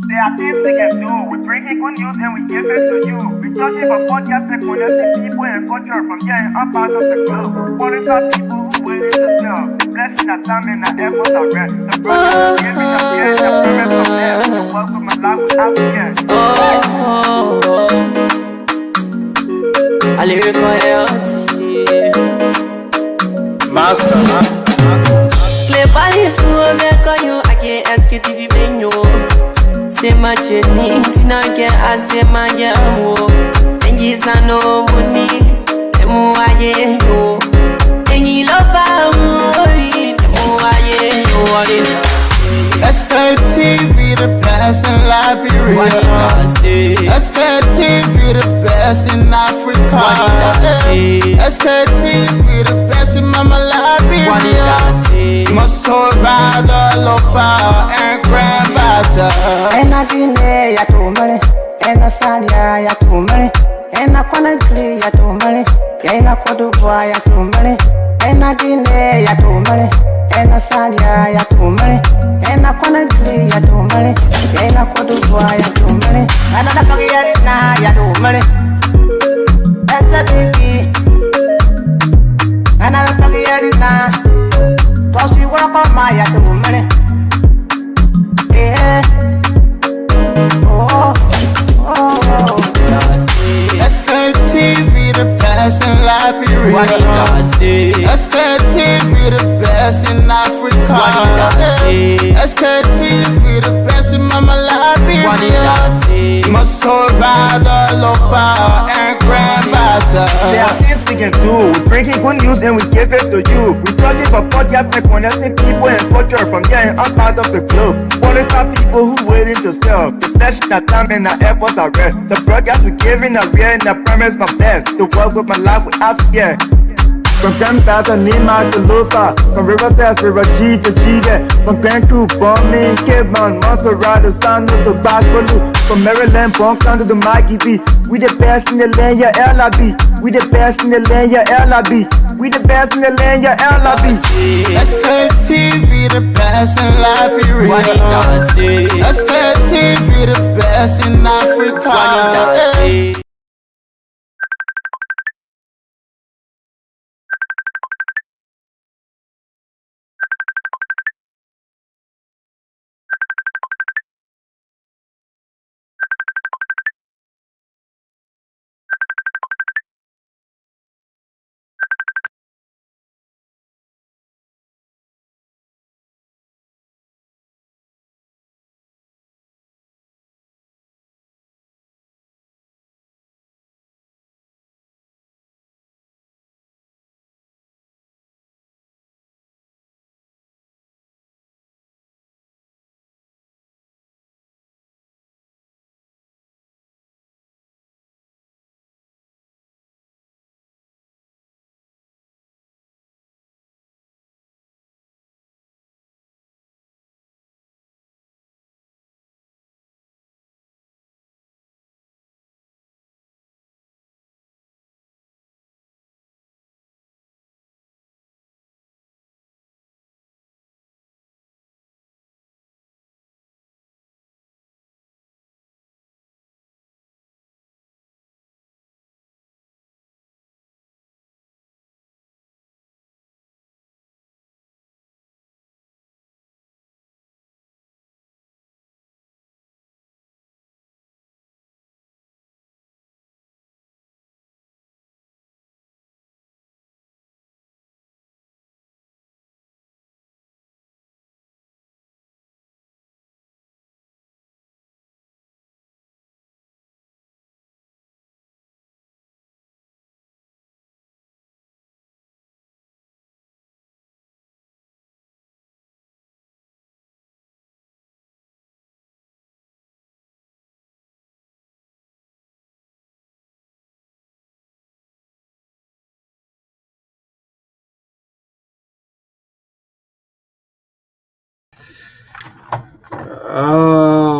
There are things we can do. We bring in good news and we give it to you. We searching for podcasts and connecting people and culture from here and up out of the globe. Qualified people who willing to serve. The blessing that time and the efforts are rest. The brothers giving us here and the parents from there. The work of my life without fear. I lyrical Master. Play body so make you I can't Sktv menu. Say my journey, tina get I say my jamo. And you no money, and more I yo. And you love Sktv, the best in Liberia. Sktv, the best in Africa. Sktv, the best in Mama Liberia. Must survive the lofa and grandbaza. And I didn't ya to money, and I said ya to money, and I couldn't play ya to money, and I could do ya to money, and I didn't ya to money, and I said ya to money, and I couldn't play ya to money, and I could do ya to money, and I forget now ya to money. That's the TV, and I forget it now. Cause you work on my ya to money. Yeah. Sktv, the best in Liberia. Sktv, the best in Africa. Sktv, the best in Mama Liberia. Must survive the lofa and grandbaza. There are things we can do. We bring in good news and we give it to you. We searching for podcasts and connecting people and culture from here and up out of the globe. Qualified people who willing to serve. The blessing that time and the efforts are rest. The broadcast we giving are real and the promise from best. To work with my life without fear. From Grandfather Nima to Lufa, from Riverside to Raji to Chile, from Grand Crew, Bombing, Kidman, Montserrat, San to Bacalu, from Maryland, Bonk to the Mikey B. We the best in the land, yeah, LIB. We the best in the land, yeah, LIB. We the best in the land, yeah, LIB. Sktv, the best in Liberia. Sktv, the best in Africa.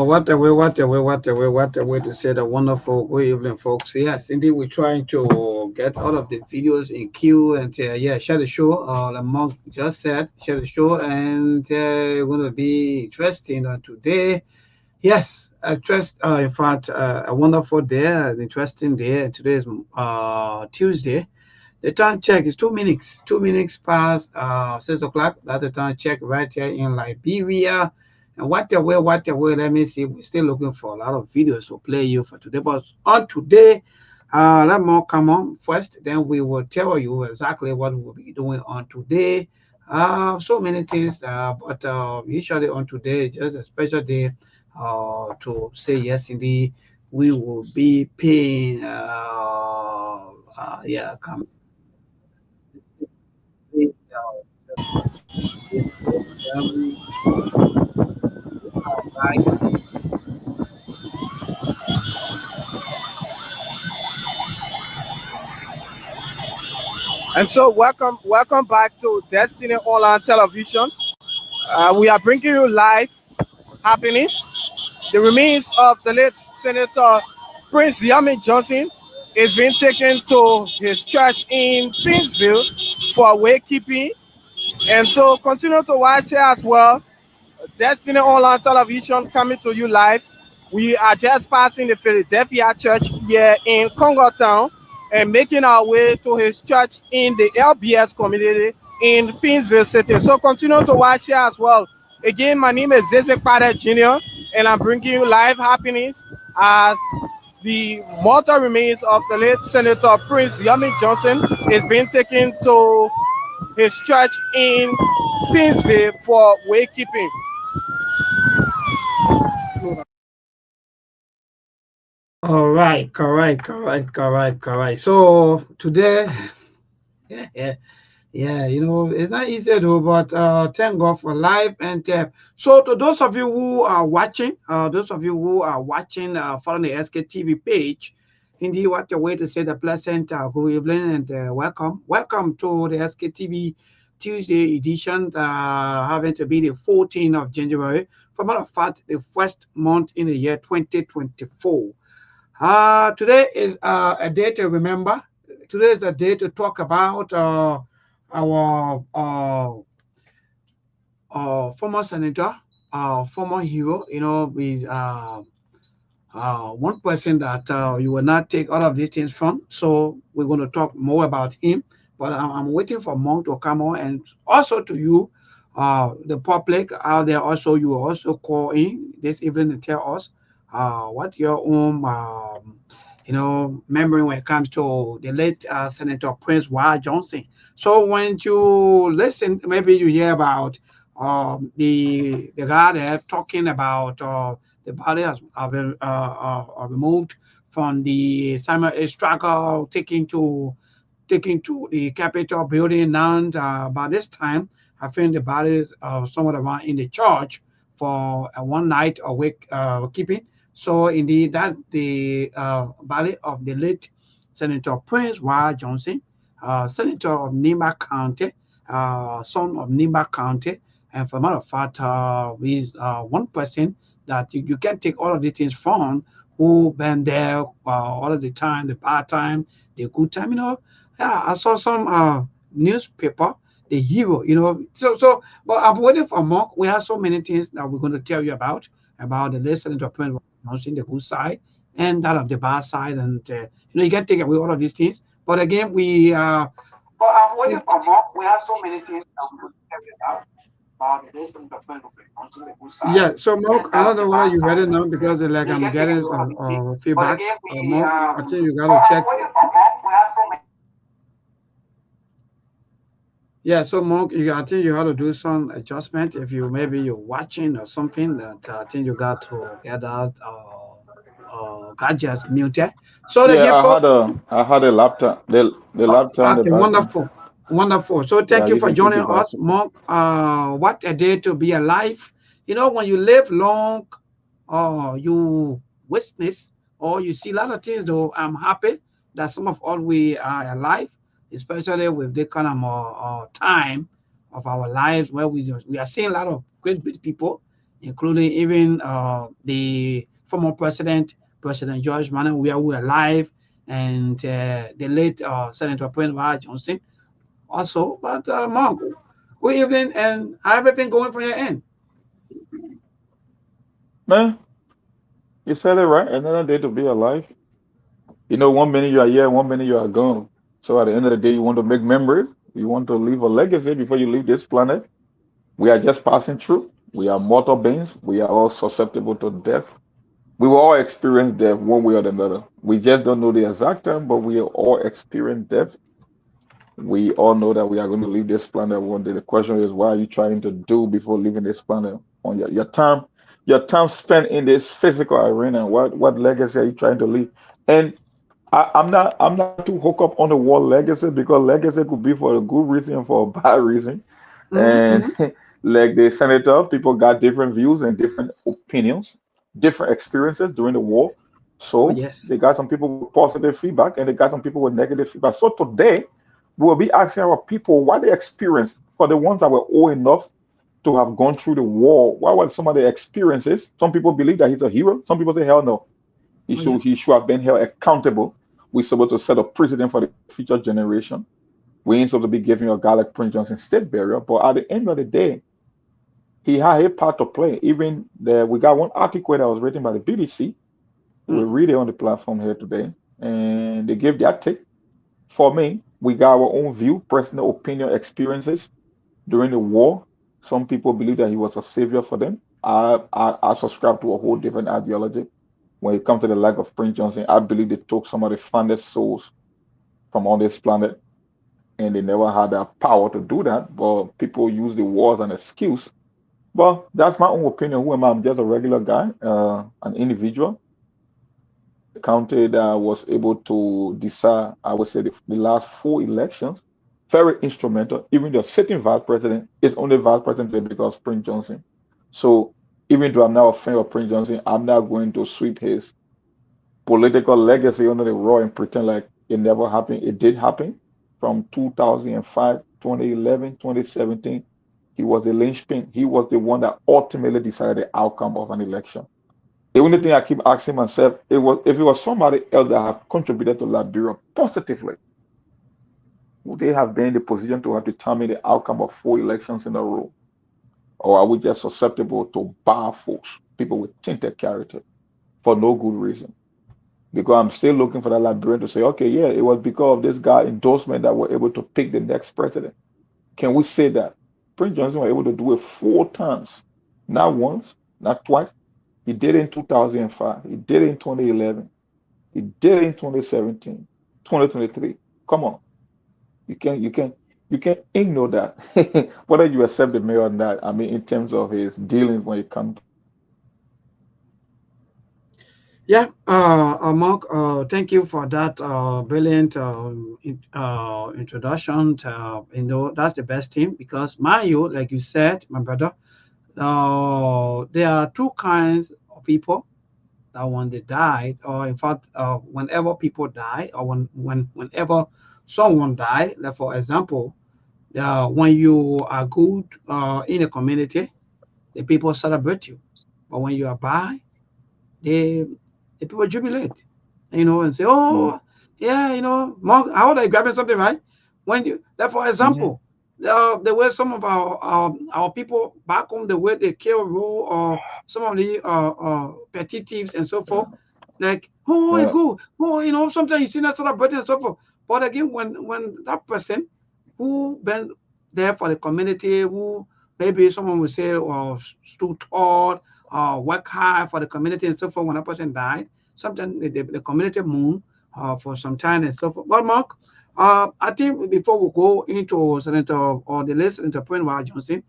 What a way to say the wonderful good evening, folks. Yes, indeed, we're trying to get all of the videos in queue and share the show. Like Monk just said, share the show, and going to be interesting today. Yes, just in fact, a wonderful day, an interesting day. Today is Tuesday. The time check is 2 minutes. 2 minutes past 6 o'clock. That's the time check right here in Liberia. And what the way, let me see. We're still looking for a lot of videos to play you for today. But on today, let more come on first. Then we will tell you exactly what we'll be doing on today. So many things, but usually on today, just a special day to say yes, indeed, we will be paying. Yeah, come. Please, this um, right. And so, welcome back to Destiny Online Television. We are bringing you live happenings. The remains of the late Senator Prince Yami Johnson is being taken to his church in Pinsville for wakekeeping. And so, continue to watch here as well. Destiny Online Television coming to you live. We are just passing the Philadelphia Church here in Congo Town and making our way to his church in the LBS community in Pinsville City. So continue to watch here as well. Again, my name is Zeze Pade Jr. and I'm bringing you live happenings as the mortal remains of the late Senator Prince Yami Johnson is being taken to his church in Pinsville for wakekeeping. All right, correct. So today, yeah, yeah, it's not easy though, but thank God for life and so to those of you who are watching, following the SKTV page, indeed, what a way to say the pleasant good evening and welcome to the SKTV Tuesday edition, having to be the 14th of January. For matter of fact, the first month in the year 2024. Today is a day to remember. Today is a day to talk about our former senator, former hero. With one person that you will not take all of these things from. So we're going to talk more about him. But I'm waiting for Monk to come on, and also to you, the public out there. Also, you will also call in this evening and tell us what your own memory when it comes to the late Senator Prince Y. Johnson. So when you listen, maybe you hear about the guy there talking about the body has been removed from the Simon A. Struggle, taken to the Capitol building. And by this time, I think the body is somewhat around in the church for a one night awake keeping. So indeed, that the body of the late Senator Prince Y. Johnson, Senator of Nima County, son of Nima County, and for matter of fact, is one person that you can take all of these things from, who been there all of the time, the bad time, the good time. Yeah, I saw some newspaper, the hero. So but I'm waiting for more. We have so many things that we're going to tell you about the late Senator Prince announcing the good side and that of the bad side, and you can take away all of these things. But again, but I'm waiting for more. We have so many things that we're going to tell you about the late Senator Prince announcing the good side. Yeah, so Mark, I don't know whether you read it now because like I'm getting some feedback. Mark, I think you got to check. Yeah, so Monk, I think you have to do some adjustment if maybe you're watching or something that I think you got to get that gadgets muted. So Yeah, again, folks, I had a laughter, the laughter in the okay, background. wonderful. So Yeah, thank you you for can keep joining it back. us, Monk. What a day to be alive. When you live long, you witness or you see a lot of things. Though I'm happy that some of us we are alive, especially with the kind of time of our lives where we are seeing a lot of great people, including even the former President George Manuel, where we are alive, and the late Senator Prince Johnson also. But Mark, good evening, and how everything going from your end? Man, You said it right. Another day to be alive. You know, 1 minute you are here, 1 minute you are gone. So at the end of the day, you want to make memories. You want to leave a legacy before you leave this planet. We are just passing through. We are mortal beings. We are all susceptible to death. We will all experience death one way or another. We just don't know the exact time, but we will all experience death. We all know that we are going to leave this planet one day. The question is, what are you trying to do before leaving this planet? On your time spent in this physical arena. What legacy are you trying to leave? And I'm not too hooked up on the word legacy because legacy could be for a good reason and for a bad reason. And Mm-hmm. like the senator, people got different views and different opinions, different experiences during the war. Oh, So yes. they got some people with positive feedback and they got some people with negative feedback. So today we will be asking our people what they experienced for the ones that were old enough to have gone through the war. What were some of the experiences? Some people believe that he's a hero. Some people say, hell no. He Oh, yeah. should he should have been held accountable. We're supposed to set a precedent for the future generation. We ain't supposed to be giving a guy like Prince Johnson state burial, but at the end of the day, he had a part to play. Even we got one article that was written by the BBC. We Mm. read it on the platform here today, and they gave their take. For me, we got our own view, personal opinion, experiences during the war. Some people believe that he was a savior for them. I subscribe to a whole different ideology. When it comes to the life of Prince Johnson, I believe they took some of the finest souls from on this planet, and they never had that power to do that. But people use the war as an excuse. But that's my own opinion. Who am I? I'm just a regular guy, an individual in the county that was able to decide, I would say, the last four elections. Very instrumental. Even the sitting vice president is only vice president today because Prince Johnson. So even though I'm not a fan of Prince Johnson, I'm not going to sweep his political legacy under the rug and pretend like it never happened. It did happen from 2005, 2011, 2017. He was the linchpin. He was the one that ultimately decided the outcome of an election. The only thing I keep asking myself, it was if it was somebody else that have contributed to Liberia positively, would they have been in the position to have determined the outcome of four elections in a row? Or are we just susceptible to bad folks, people with tainted character for no good reason? Because I'm still looking for that Liberian to say, okay, yeah, it was because of this guy endorsement that we're able to pick the next president. Can we say that? Prince Johnson was able to do it four times, not once, not twice. He did it in 2005. He did it in 2011. He did it in 2017, 2023. Come on, you can you can you can ignore that. Whether you accept the mayor or not, I mean, in terms of his dealings when it comes. Yeah, Mark, thank you for that brilliant introduction. That's the best thing because, mind you, like you said, my brother, there are two kinds of people that when they died, or in fact, whenever people die, or whenever someone die, like for example, when you are good in a community, the people celebrate you, but when you are bad, they the people jubilate, and say, Mm, "Oh, yeah, Mark, how are you grabbing something, right?" When you, like for mhm. example, the way some of our people back home, the way they kill rule, or some of the petty thieves and so forth, like, oh, you Yeah, go, oh, sometimes you see that celebrating and so forth. But again, when that person who been there for the community, who maybe someone would say, stood tall, work hard for the community and so forth. When a person died, sometimes the community mourn for some time and so forth. But Mark, I think before we go into Senator or the list Senator Prince Johnson,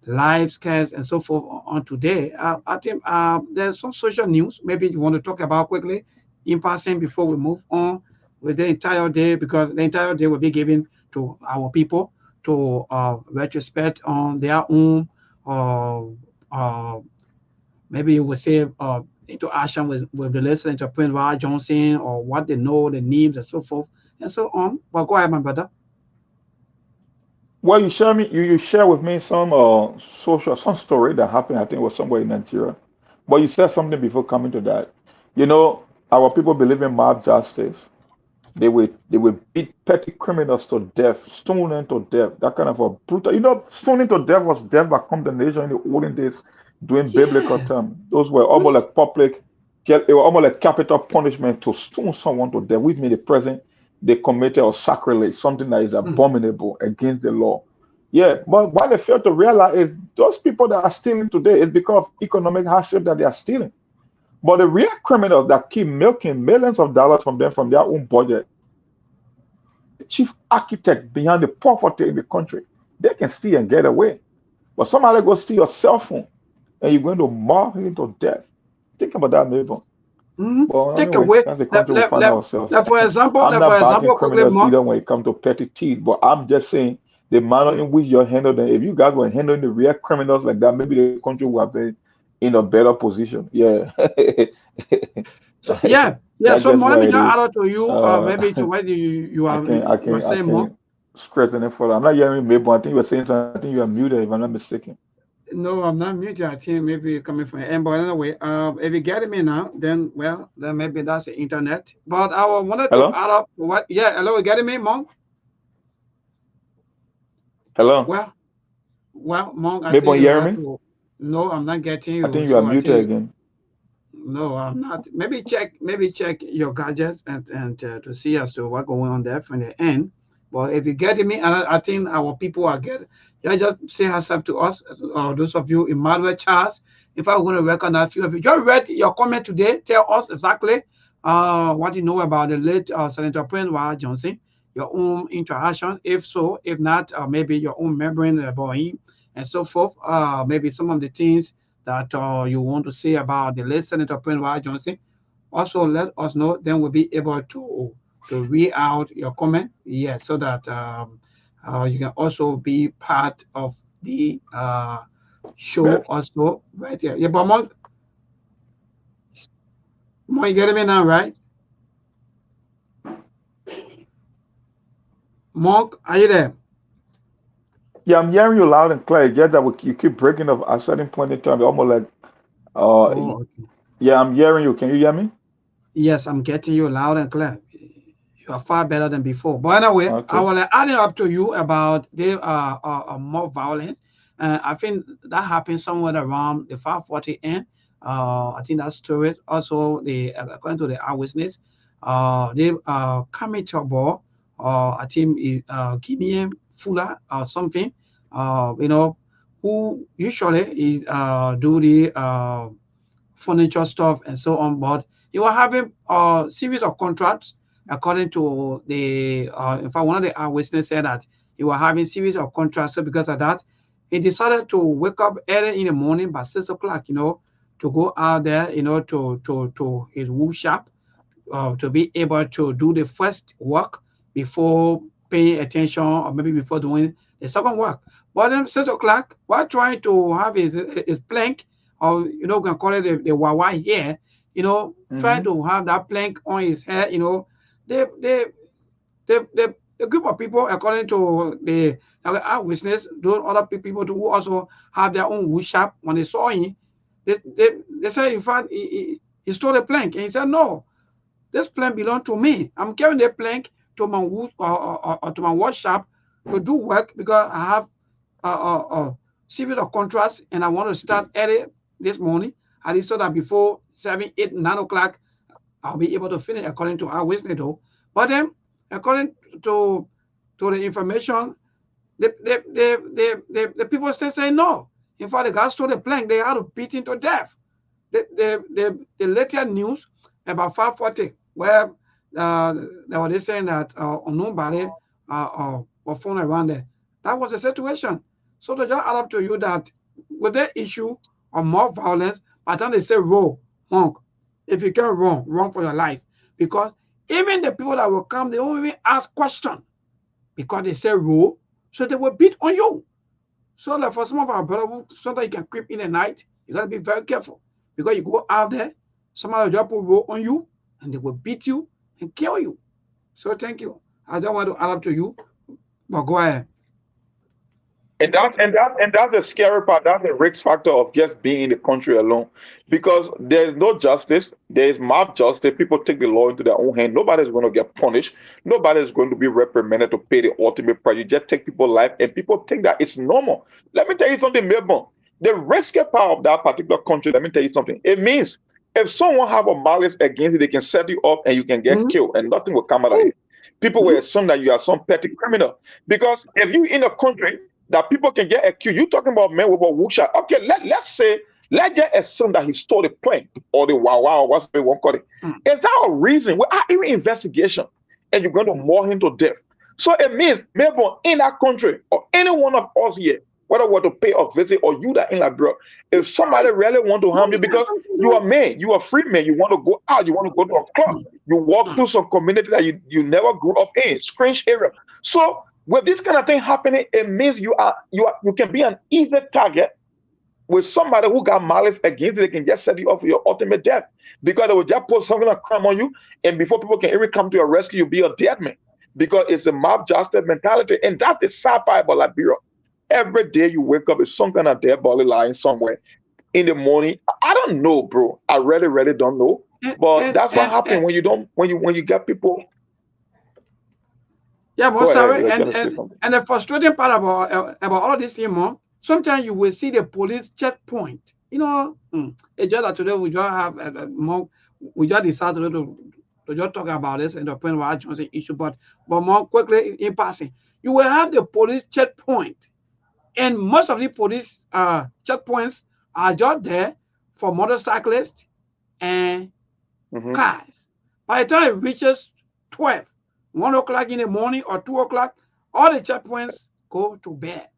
life scares and so forth on today, I think there's some social news. Maybe you want to talk about quickly in passing before we move on with the entire day, because the entire day will be given to our people to retrospect on their own uh, uh, maybe you would say into action with the listening to Prince Johnson, or what they know, the names and so forth and so on. But go ahead, my brother. well, you share with me some some story that happened. I think it was somewhere in Nigeria. But you said something before coming to that. You know, our people believe in mob justice. They will beat petty criminals to death, stone them to death. That kind of a brutal. Stoning to death was death by condemnation in the olden days. during biblical Yeah. terms. Those were almost like public, they were almost like capital punishment to stone someone to death. With me, the present, they committed a sacrilege, something that is Mm. abominable against the law. Yeah, but what they fail to realize is those people that are stealing today is because of economic hardship that they are stealing. But the real criminals that keep milking millions of dollars from them from their own budget, the chief architect behind the poverty in the country, they can steal and get away. But somebody go steal your cell phone and you're going to mock him to death. Think about that, neighbor. Mm-hmm. But Take anyway, away. that's the country we find ourselves. For example, I'm not for backing example, quickly, criminals Mark. either when it comes to petty thief, but I'm just saying the manner in which you're handling them. If you guys were handling the real criminals like that, maybe the country would have been in a better position. Yeah. So yeah, yeah. That's So just more, let what me it just add is. on to you. Maybe to what you are I saying more. can straighten it for. I'm not hearing me, but I think you were saying something. I think you are muted if I'm not mistaken. No, I'm not muted. I think maybe you're coming from end. But anyway, if you get me now, then well, then maybe that's the internet. But I wanted to Hello? add up what. Yeah, hello, you getting me, Monk? Hello? Well, Monk, I Maybe think you you hear have me? to. No, I'm not getting I you. think you are So I muted think again. no, I'm not. Maybe check your gadgets and to see as to what going on there from the end. But if you get me, and I think our people are get. Yeah, just say herself to us, or those of you in Emmanuel Charles. If I'm going to recognize few of you, just read your comment today. Tell us exactly what you know about the late Senator Prince Johnson, your own interaction, if so, if not, maybe your own memory about him and so forth. Maybe some of the things that you want to say about the late Senator Prince Johnson. Also, let us know. Then we'll be able to read out your comment. Yes, so that you can also be part of the show also right here. Yeah, but more you getting me now, right? Monk, are you there? Yeah, I'm hearing you loud and clear. Just that you keep breaking up at a certain point in time. Almost like, Oh, okay. yeah, I'm hearing you. Can you hear me? Yes, I'm getting you loud and clear. You are far better than before. But anyway, I Okay. will add it up to you about the more violence. I think that happened somewhere around the 540 end. I think that story also the according to the eyewitness, the coming trouble. I think is Guinean Fula or something. You know, who usually is do the furniture stuff and so on. But he was having a series of contracts according to the in fact one of the witnesses said that he was having series of contracts. So because of that, he decided to wake up early in the morning by 6 o'clock, to go out there, to his wool shop, to be able to do the first work before paying attention or maybe before doing the second work. But then 6 o'clock, while trying to have his plank, or we can call it the wawa here, trying Mm-hmm. to have that plank on his head, they they the group of people, according to the eyewitness, those other people who also have their own wood shop, when they saw him, they said, in fact, he stole the plank. And he said, no, this plank belongs to me. I'm carrying the plank to my wood or to my workshop to do work because I have a series of contracts and I want to start early this morning. At least so that before 7, 8, 9 o'clock, I'll be able to finish according to our witness though. But then, according to the information, the people still say no. In fact, the guy stole the plank. They had to beat him to death. The later news about 540, where they were saying that nobody was found around there. That was the situation. So to just add up to you that with the issue of more violence, by the time they say roll, honk, if you can run for your life. Because even the people that will come, they won't even ask question because they say roll, so they will beat on you. So like for some of our brothers, sometimes you can creep in the night. You gotta be very careful because you go out there, somebody will just put roll on you, and they will beat you and kill you. So thank you. I don't want to add up to you, but go ahead. And that's the scary part. That's the risk factor of just being in the country alone, because there is no justice. There is maljustice. People take the law into their own hand. Nobody's going to get punished. Nobody's going to be reprimanded to pay the ultimate price. You just take people's life, and people think that it's normal. Let me tell you something, Melbourne. The risky part of that particular country, let me tell you something. It means if someone have a malice against you, they can set you up and you can get killed and nothing will come out of it. People will assume that you are some petty criminal. Because if you in a country that people can get accused, you talking about men with a woodshot. Okay, let's just assume that he stole the plane or the wow, what's the one call it. Is that a reason? Without even investigation, and you're going to maul him to death. So it means maybe in that country or any one of us here, whether we're to pay a visit or you that in Liberia, if somebody really want to harm you because you are man, you are free man, you want to go out, you want to go to a club, you walk through some community that you never grew up in, strange area. So with this kind of thing happening, it means you can be an easy target with somebody who got malice against you. They can just set you up for your ultimate death because they will just put something like crime on you, and before people can even come to your rescue, you'll be a dead man because it's a mob justice mentality, and that's the sad part about Liberia. Every day you wake up, it's some kind of dead body lying somewhere in the morning. I don't know, bro. I really don't know. But that's what happens when you get people. Yeah, but sorry, and the frustrating part about all of this thing, Mom, sometimes you will see the police checkpoint. You know, it's just that today we just have we just decided to just talk about this and the point where Johnson issue, but more quickly in passing, you will have the police checkpoint. And most of the police checkpoints are just there for motorcyclists and cars. By the time it reaches 12, 1 o'clock in the morning or 2 o'clock, all the checkpoints go to bed.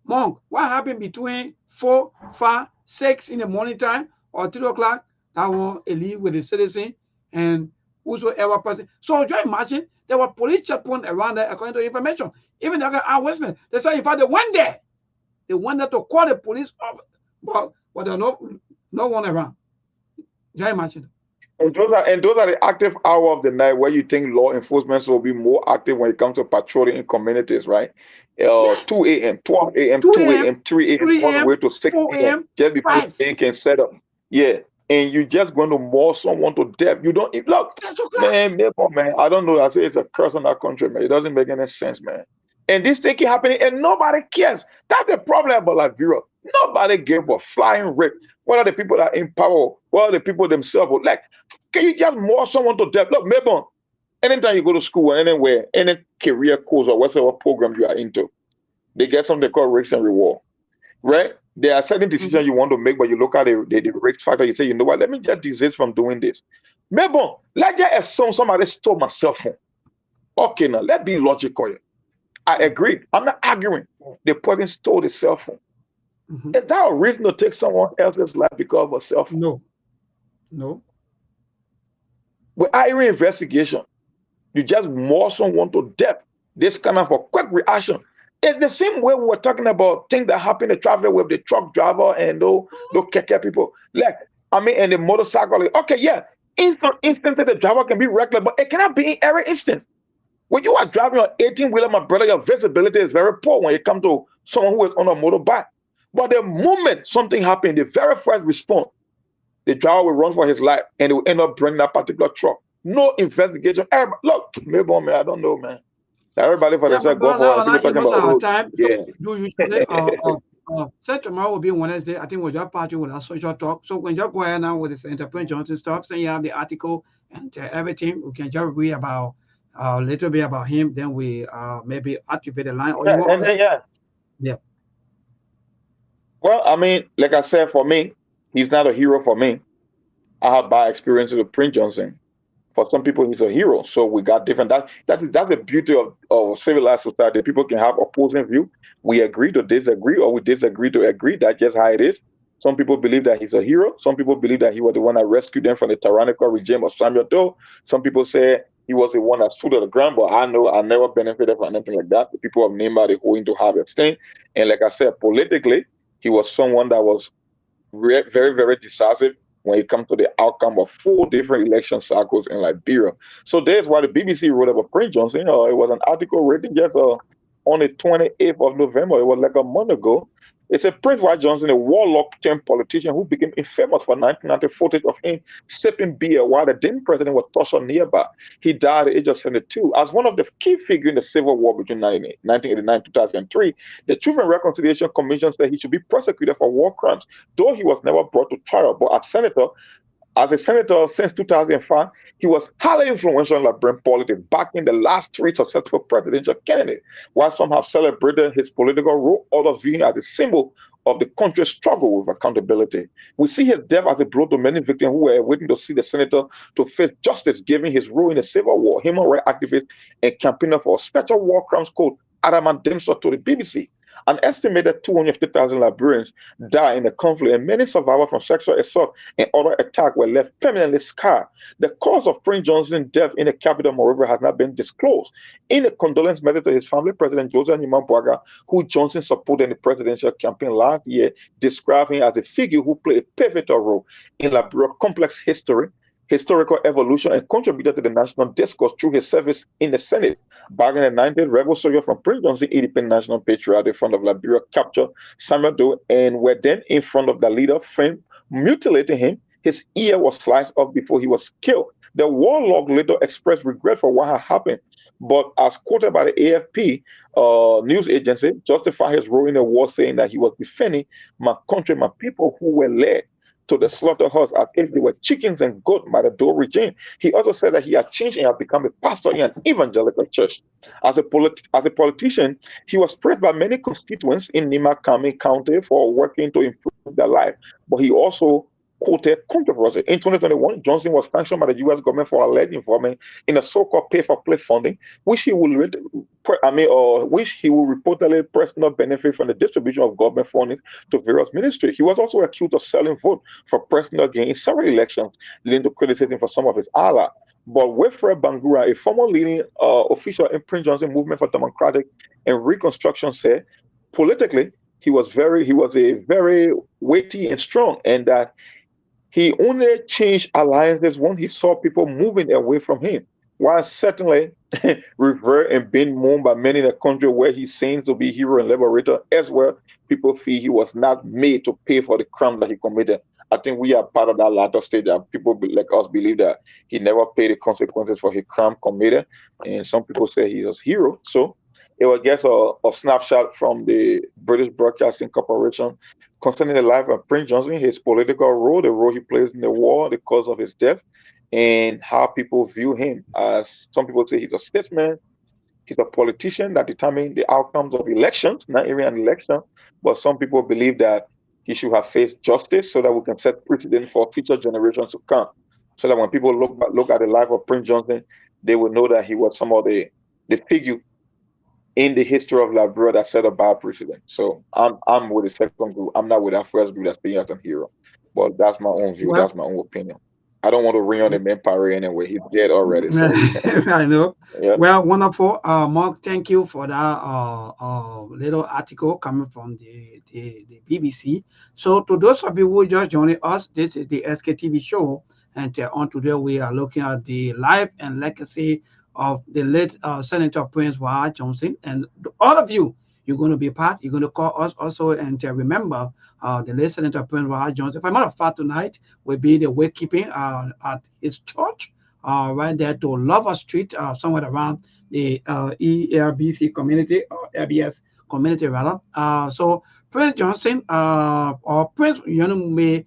Monk, what happened between 4, 5, 6 in the morning time or 3 o'clock? That one leave with the citizen and whosoever person. So just imagine there were police checkpoints around there according to information. Even the our Westman, they say in fact they went there. They went there to call the police off, but there's no one around. Just imagine. And those are the active hour of the night where you think law enforcement will be more active when it comes to patrolling in communities, right? 2 a.m., 12 a.m., 2 a.m., 3 a.m., all the way to 6 a.m. just before they can set up. Yeah. And you're just going to maul someone to death. You don't look, man, I don't know. I say it's a curse on that country, man. It doesn't make any sense, man. And this thing keep happening, and nobody cares. That's the problem about Liberia. Nobody gave a flying rip. What are the people that are in power? What are the people themselves? Like, can you just maul someone to death? Look, maybe anytime you go to school or anywhere, any career course or whatever program you are into, they get something called risk and reward, right? There are certain decisions you want to make, but you look at the risk factor. You say, you know what? Let me just desist from doing this. Maybe let's just assume somebody stole my cell phone. Okay, now let's be logical. I agree. I'm not arguing. The person stole the cell phone. Is that a reason to take someone else's life because of a cell phone? No. Without even investigation, you just maul someone to death. This kind of a quick reaction. It's the same way we were talking about things that happen in traffic with the truck driver and those keke people. Like, and the motorcycle. Okay, yeah, instantly the driver can be reckless, but it cannot be in every instance. When you are driving an 18-wheeler, my brother, your visibility is very poor when you come to someone who is on a motorbike. But the moment something happens, the very first response, the driver will run for his life and he will end up bringing that particular truck. No investigation. Look, maybe, man, I don't know, man. Everybody for themselves go for it. People talking about time. Yeah. So you usually said tomorrow will be Wednesday. I think we'll just party with our social talk. So when you go ahead now with this Entrepreneur Johnson stuff, then you have the article and everything. We can just read about a little bit about him. Then we maybe activate the line. Yeah. Well, I mean, like I said, for me, he's not a hero for me. I have bad experiences with Prince Johnson. For some people, he's a hero. So we got different. That's the beauty of civilized society. People can have opposing view. We agree to disagree, or we disagree to agree. That's just how it is. Some people believe that he's a hero. Some people believe that he was the one that rescued them from the tyrannical regime of Samuel Doe. Some people say he was the one that stood at the ground, but I know I never benefited from anything like that. The people of Nimba, they going to have a thing. And like I said, politically, he was someone that was very, very decisive when it comes to the outcome of 4 different election cycles in Liberia. So that's why the BBC wrote about Prince Johnson. It was an article written just on the 28th of November. It was like a month ago. It's a Prince White Johnson, a warlock turned politician who became infamous for 1990 footage of him sipping beer while the then president was tortured nearby. He died at the age of 72. As one of the key figures in the civil war between 1989 and 2003, the Truth and Reconciliation Commission said he should be prosecuted for war crimes, though he was never brought to trial. But as a senator since 2005, he was highly influential in Liberian politics, backing the last three successful presidential candidates. While some have celebrated his political role, others view him as a symbol of the country's struggle with accountability. We see his death as a blow to many victims who were waiting to see the senator to face justice, given his role in the Civil War, human rights activist, and campaigner for a special war crimes code, Adamant Dempsey, to the BBC. An estimated 250,000 Liberians died in the conflict, and many survivors from sexual assault and other attacks were left permanently scarred. The cause of Prince Johnson's death in the capital, moreover, has not been disclosed. In a condolence message to his family, President Joseph Nimambuaga, who Johnson supported in the presidential campaign last year, described him as a figure who played a pivotal role in Liberia's complex historical evolution, and contributed to the national discourse through his service in the Senate. Back in the 90s, rebel soldiers from Prince Johnson Independent National Patriot in front of Liberia captured Samuel Doe and were then in front of the leader, Frame, mutilating him. His ear was sliced off before he was killed. The warlord later expressed regret for what had happened, but as quoted by the AFP news agency, justified his role in the war, saying that he was defending my country, my people who were led to the slaughterhouse as if they were chickens and goats by the Doe regime. He also said that he had changed and had become a pastor in an evangelical church. As a politician, he was praised by many constituents in Nimacami County for working to improve their life, but he also quoted controversy. In 2021, Johnson was sanctioned by the U.S. government for alleged involvement in a so-called pay-for-play funding, which he will reportedly personally benefit from the distribution of government funding to various ministries. He was also accused of selling votes for personal gain in several elections, leading to criticism for some of his allies. But Wilfred Bangura, a former leading official in Prince Johnson Movement for Democratic and Reconstruction, said politically he was a very weighty and strong, and that he only changed alliances when he saw people moving away from him, while certainly revered and being known by many in the country where he seems to be hero and liberator. As well, people feel he was not made to pay for the crime that he committed. I think we are part of that latter stage that people like us believe that he never paid the consequences for his crime committed, and some people say he was hero. So it was just a snapshot from the British Broadcasting Corporation concerning the life of Prince Johnson, his political role, the role he plays in the war, the cause of his death, and how people view him. As some people say he's a statesman, he's a politician that determines the outcomes of elections, not even an election, but some people believe that he should have faced justice so that we can set precedent for future generations to come. So that when people look at the life of Prince Johnson, they will know that he was some of the figure in the history of Liberia that set a bad precedent. So I'm with the second group. I'm not with that first group that's being as a hero. But that's my own view. Well, That's my own opinion. I don't want to ring on the main parade anyway. He's dead already. So I know. yeah. Well, wonderful. Mark, thank you for that little article coming from the BBC. So to those of you who just joined us, this is the SKTV show. And on today, we are looking at the life and legacy of the late Senator Prince White Johnson. And all of you, you're going to be part, you're going to call us also. And remember, the late Senator Prince White Johnson, for a matter of fact, tonight will be the wakekeeping at his church, right there to Lover Street, somewhere around the ERBC community, or LBS community rather. So Prince Johnson, or Prince Yonume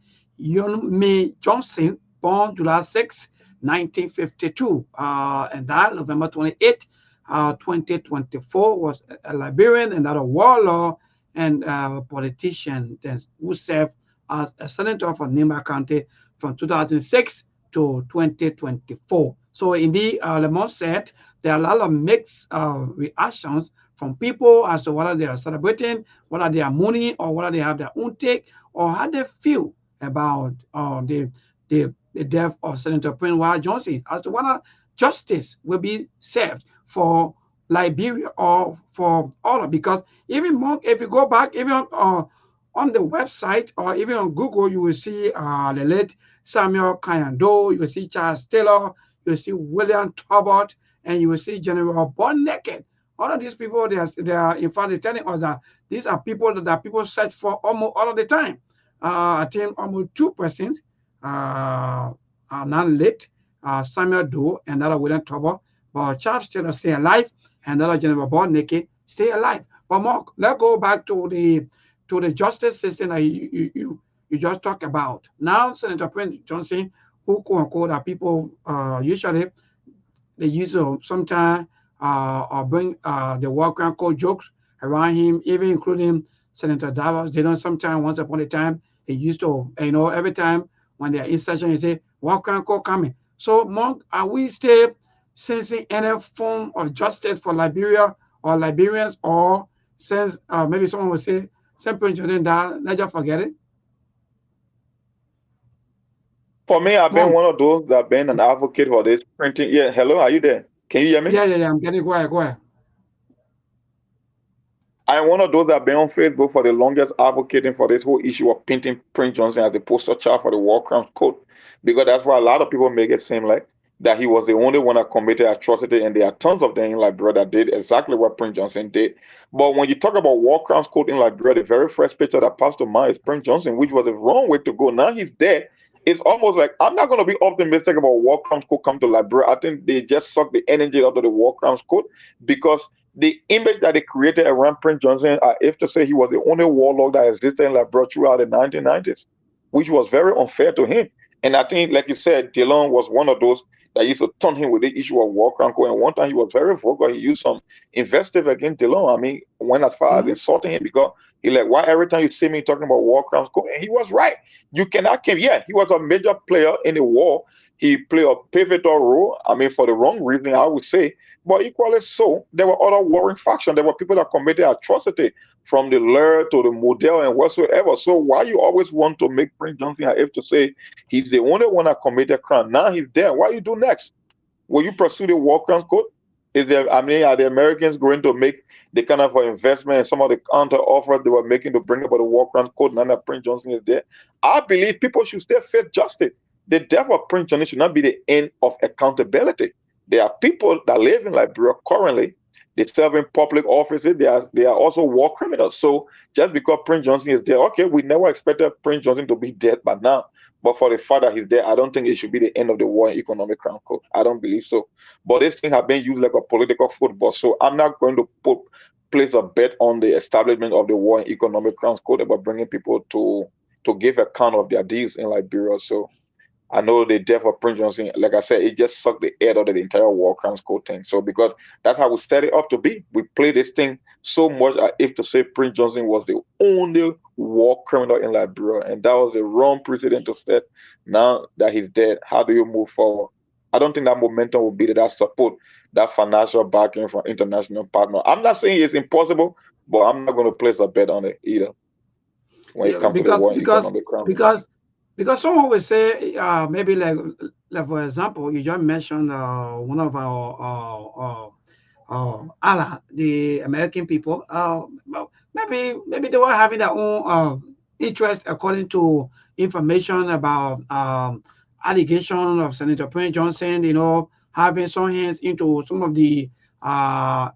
Johnson, born July 6, 1952, and died November 28, 2024, was a Liberian and a warlord and politician who served as a senator for Nima County from 2006 to 2024. So indeed, Lemon said there are a lot of mixed reactions from people as to whether they are celebrating, whether they are mourning, or whether they have their own take, or how they feel about the death of Senator Prince White Johnson, as to whether justice will be served for Liberia or for all. Because even more, if you go back, even on the website or even on Google, you will see the late Samuel Kayando, you will see Charles Taylor, you will see William Talbot, and you will see General Born Naked. All of these people, they are in fact they're telling us that these are people that people search for almost all of the time. I think almost 2% are not late. Samuel Doe and that William Tubber, but Charles Taylor stay alive, and that General Bob Naked stay alive. But Mark, let's go back to the justice system that you just talked about. Now, Senator Prince Johnson, who quote unquote are people usually they use to sometimes or bring the war crime code jokes around him, even including Senator Davos. They don't sometimes once upon a time they used to, every time when they're in session, you say war crime code coming. So, Monk, are we still sensing any form of justice for Liberia or Liberians, or since maybe someone would say, "Same Prince Jordan, let's just forget it"? For me, I've been Monk, one of those that been an advocate for this printing. Yeah, hello, are you there? Can you hear me? yeah, I'm getting quiet. Go ahead. I'm one of those that have been on Facebook for the longest advocating for this whole issue of painting Prince Johnson as the poster child for the war crimes code. Because that's why a lot of people make it seem like that he was the only one that committed atrocity, and there are tons of them in Liberia that did exactly what Prince Johnson did. But when you talk about war crimes code in Liberia, the very first picture that pops to mind is Prince Johnson, which was the wrong way to go. Now he's dead. It's almost like I'm not going to be optimistic about war crimes code come to Liberia. I think they just suck the energy out of the war crimes code because the image that they created around Prince Johnson, I have to say he was the only warlord that existed in Liberia throughout the 1990s, which was very unfair to him. And I think, like you said, Dillon was one of those that used to turn him with the issue of war crime code. And one time he was very vocal. He used some invective against Dillon. I mean, went as far as Mhm. insulting him because he like, why every time you see me talking about war crimes code? And he was right. You cannot keep, yeah, he was a major player in the war. He played a pivotal role. I mean, for the wrong reason, I would say. But equally so, there were other warring factions. There were people that committed atrocity from the Lur to the Model and whatsoever. So why you always want to make Prince Johnson, I have to say, he's the only one that committed crime. Now he's dead. What you do next? Will you pursue the war crimes code? Is there, I mean, are the Americans going to make the kind of investment and some of the counter offers they were making to bring about the war crimes code now that Prince Johnson is dead? I believe people should still face justice. The death of Prince Johnson should not be the end of accountability. There are people that live in Liberia currently. They serve in public offices. They are also war criminals. So just because Prince Johnson is dead, okay, we never expected Prince Johnson to be dead by now. But for the fact that he's there, I don't think it should be the end of the war and economic crime code. I don't believe so. But this thing has been used like a political football. So I'm not going to place a bet on the establishment of the war and economic crimes code about bringing people to give account of their deeds in Liberia. So I know the death of Prince Johnson, like I said, it just sucked the air out of the entire war crimes code thing. So because that's how we set it up to be. We play this thing so much as if to say Prince Johnson was the only war criminal in Liberia, and that was the wrong precedent to set. Now that he's dead, how do you move forward? I don't think that momentum will be there, that support, that financial backing from international partners. I'm not saying it's impossible, but I'm not going to place a bet on it either when it Yeah, comes to the because war and because economic crime. because because someone will say maybe like for example you just mentioned one of our Allah, the American people. Well, maybe they were having their own interest according to information about allegation of Senator Prince Johnson. Having some hands into some of the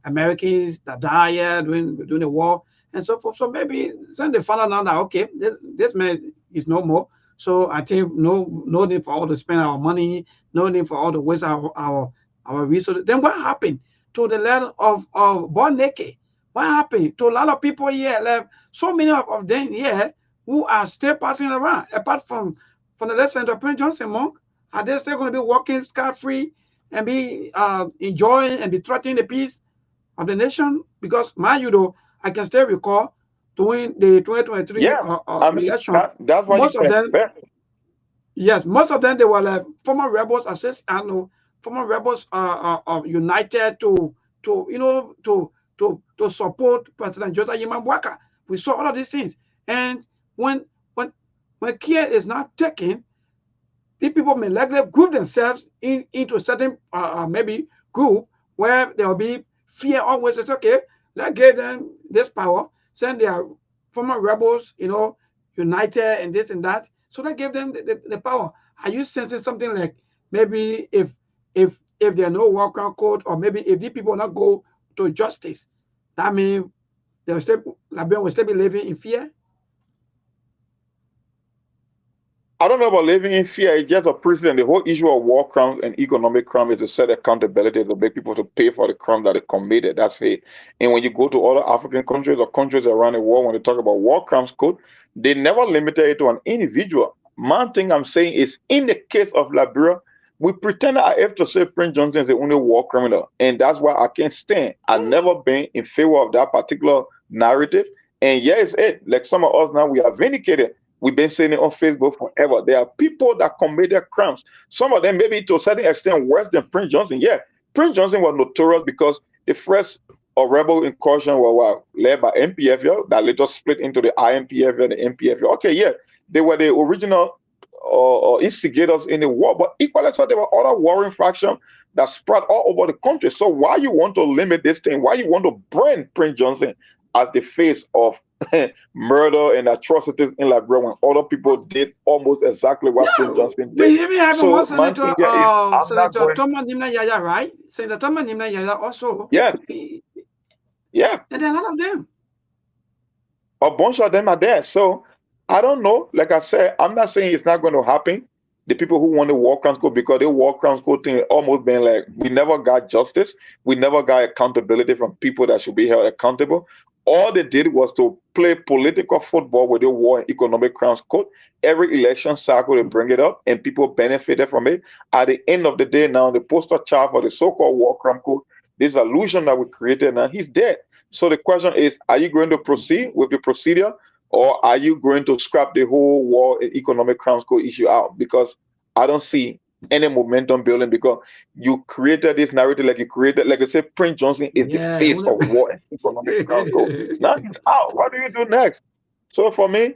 Americans that died during the war and so forth. So maybe since they found out now that okay, this man is no more. So I think no need for all to spend our money, no need for all to waste our resources. Then what happened to the land of born naked? What happened to a lot of people here left? So many of them here who are still passing around, apart from the left center of Prince Johnson Monk, are they still going to be walking scot free and be enjoying and be threatening the peace of the nation? Because mind you, though, I can still recall during the 2023 Yeah, I mean, election, that's what you most of can them, expect. yes, most of them they were like former rebels, I know, former rebels united to support President Joseph Yimabwaka. We saw all of these things, and when when when care is not taken, these people may likely group themselves into a certain maybe group where there will be fear always. It's okay, let's give them this power, send their former rebels, united and this and that. So that gave them the power. Are you sensing something like maybe if there are no worker code, or maybe if these people not go to justice, that means Liberian will still be living in fear. I don't know about living in fear. It's just a precedent. The whole issue of war crimes and economic crime is to set accountability to make people to pay for the crime that they committed. That's it. And when you go to other African countries or countries around the world, when they talk about war crimes code, they never limited it to an individual. One thing I'm saying is, in the case of Liberia, we pretend I have to say Prince Johnson is the only war criminal, and that's why I can't stand. I've never been in favor of that particular narrative. And yes, like some of us now, we are vindicated. We've been saying it on Facebook forever. There are people that committed crimes. Some of them maybe to a certain extent worse than Prince Johnson. Yeah, Prince Johnson was notorious because the first rebel incursion was led by MPFL that later split into the IMPFL and the MPFL. Okay, yeah, they were the original instigators in the war, but equally so there were other warring factions that spread all over the country. So why you want to limit this thing? Why you want to brand Prince Johnson as the face of murder and atrocities in Liberia when other people did almost exactly what Prince Johnson did? We even have one senator, Senator going... Thomas Nimna Yaya, right? Senator Thomas Nimna Yaya also. Yeah. Yeah. And then a lot of them. A bunch of them are there. So I don't know. Like I said, I'm not saying it's not going to happen. The people who want the war crimes code, because the war crimes code thing almost been like, we never got justice. We never got accountability from people that should be held accountable. All they did was to play political football with the war and economic crimes code. Every election cycle, they bring it up, and people benefited from it. At the end of the day, now the poster child for the so-called war crime code, this illusion that we created, now he's dead. So the question is, are you going to proceed with the procedure, or are you going to scrap the whole war and economic crimes code issue out? Because I don't see any momentum building, because you created this narrative like I said, Prince Johnson is the face of war and economic crimes code. Now he's out. What do you do next? So for me,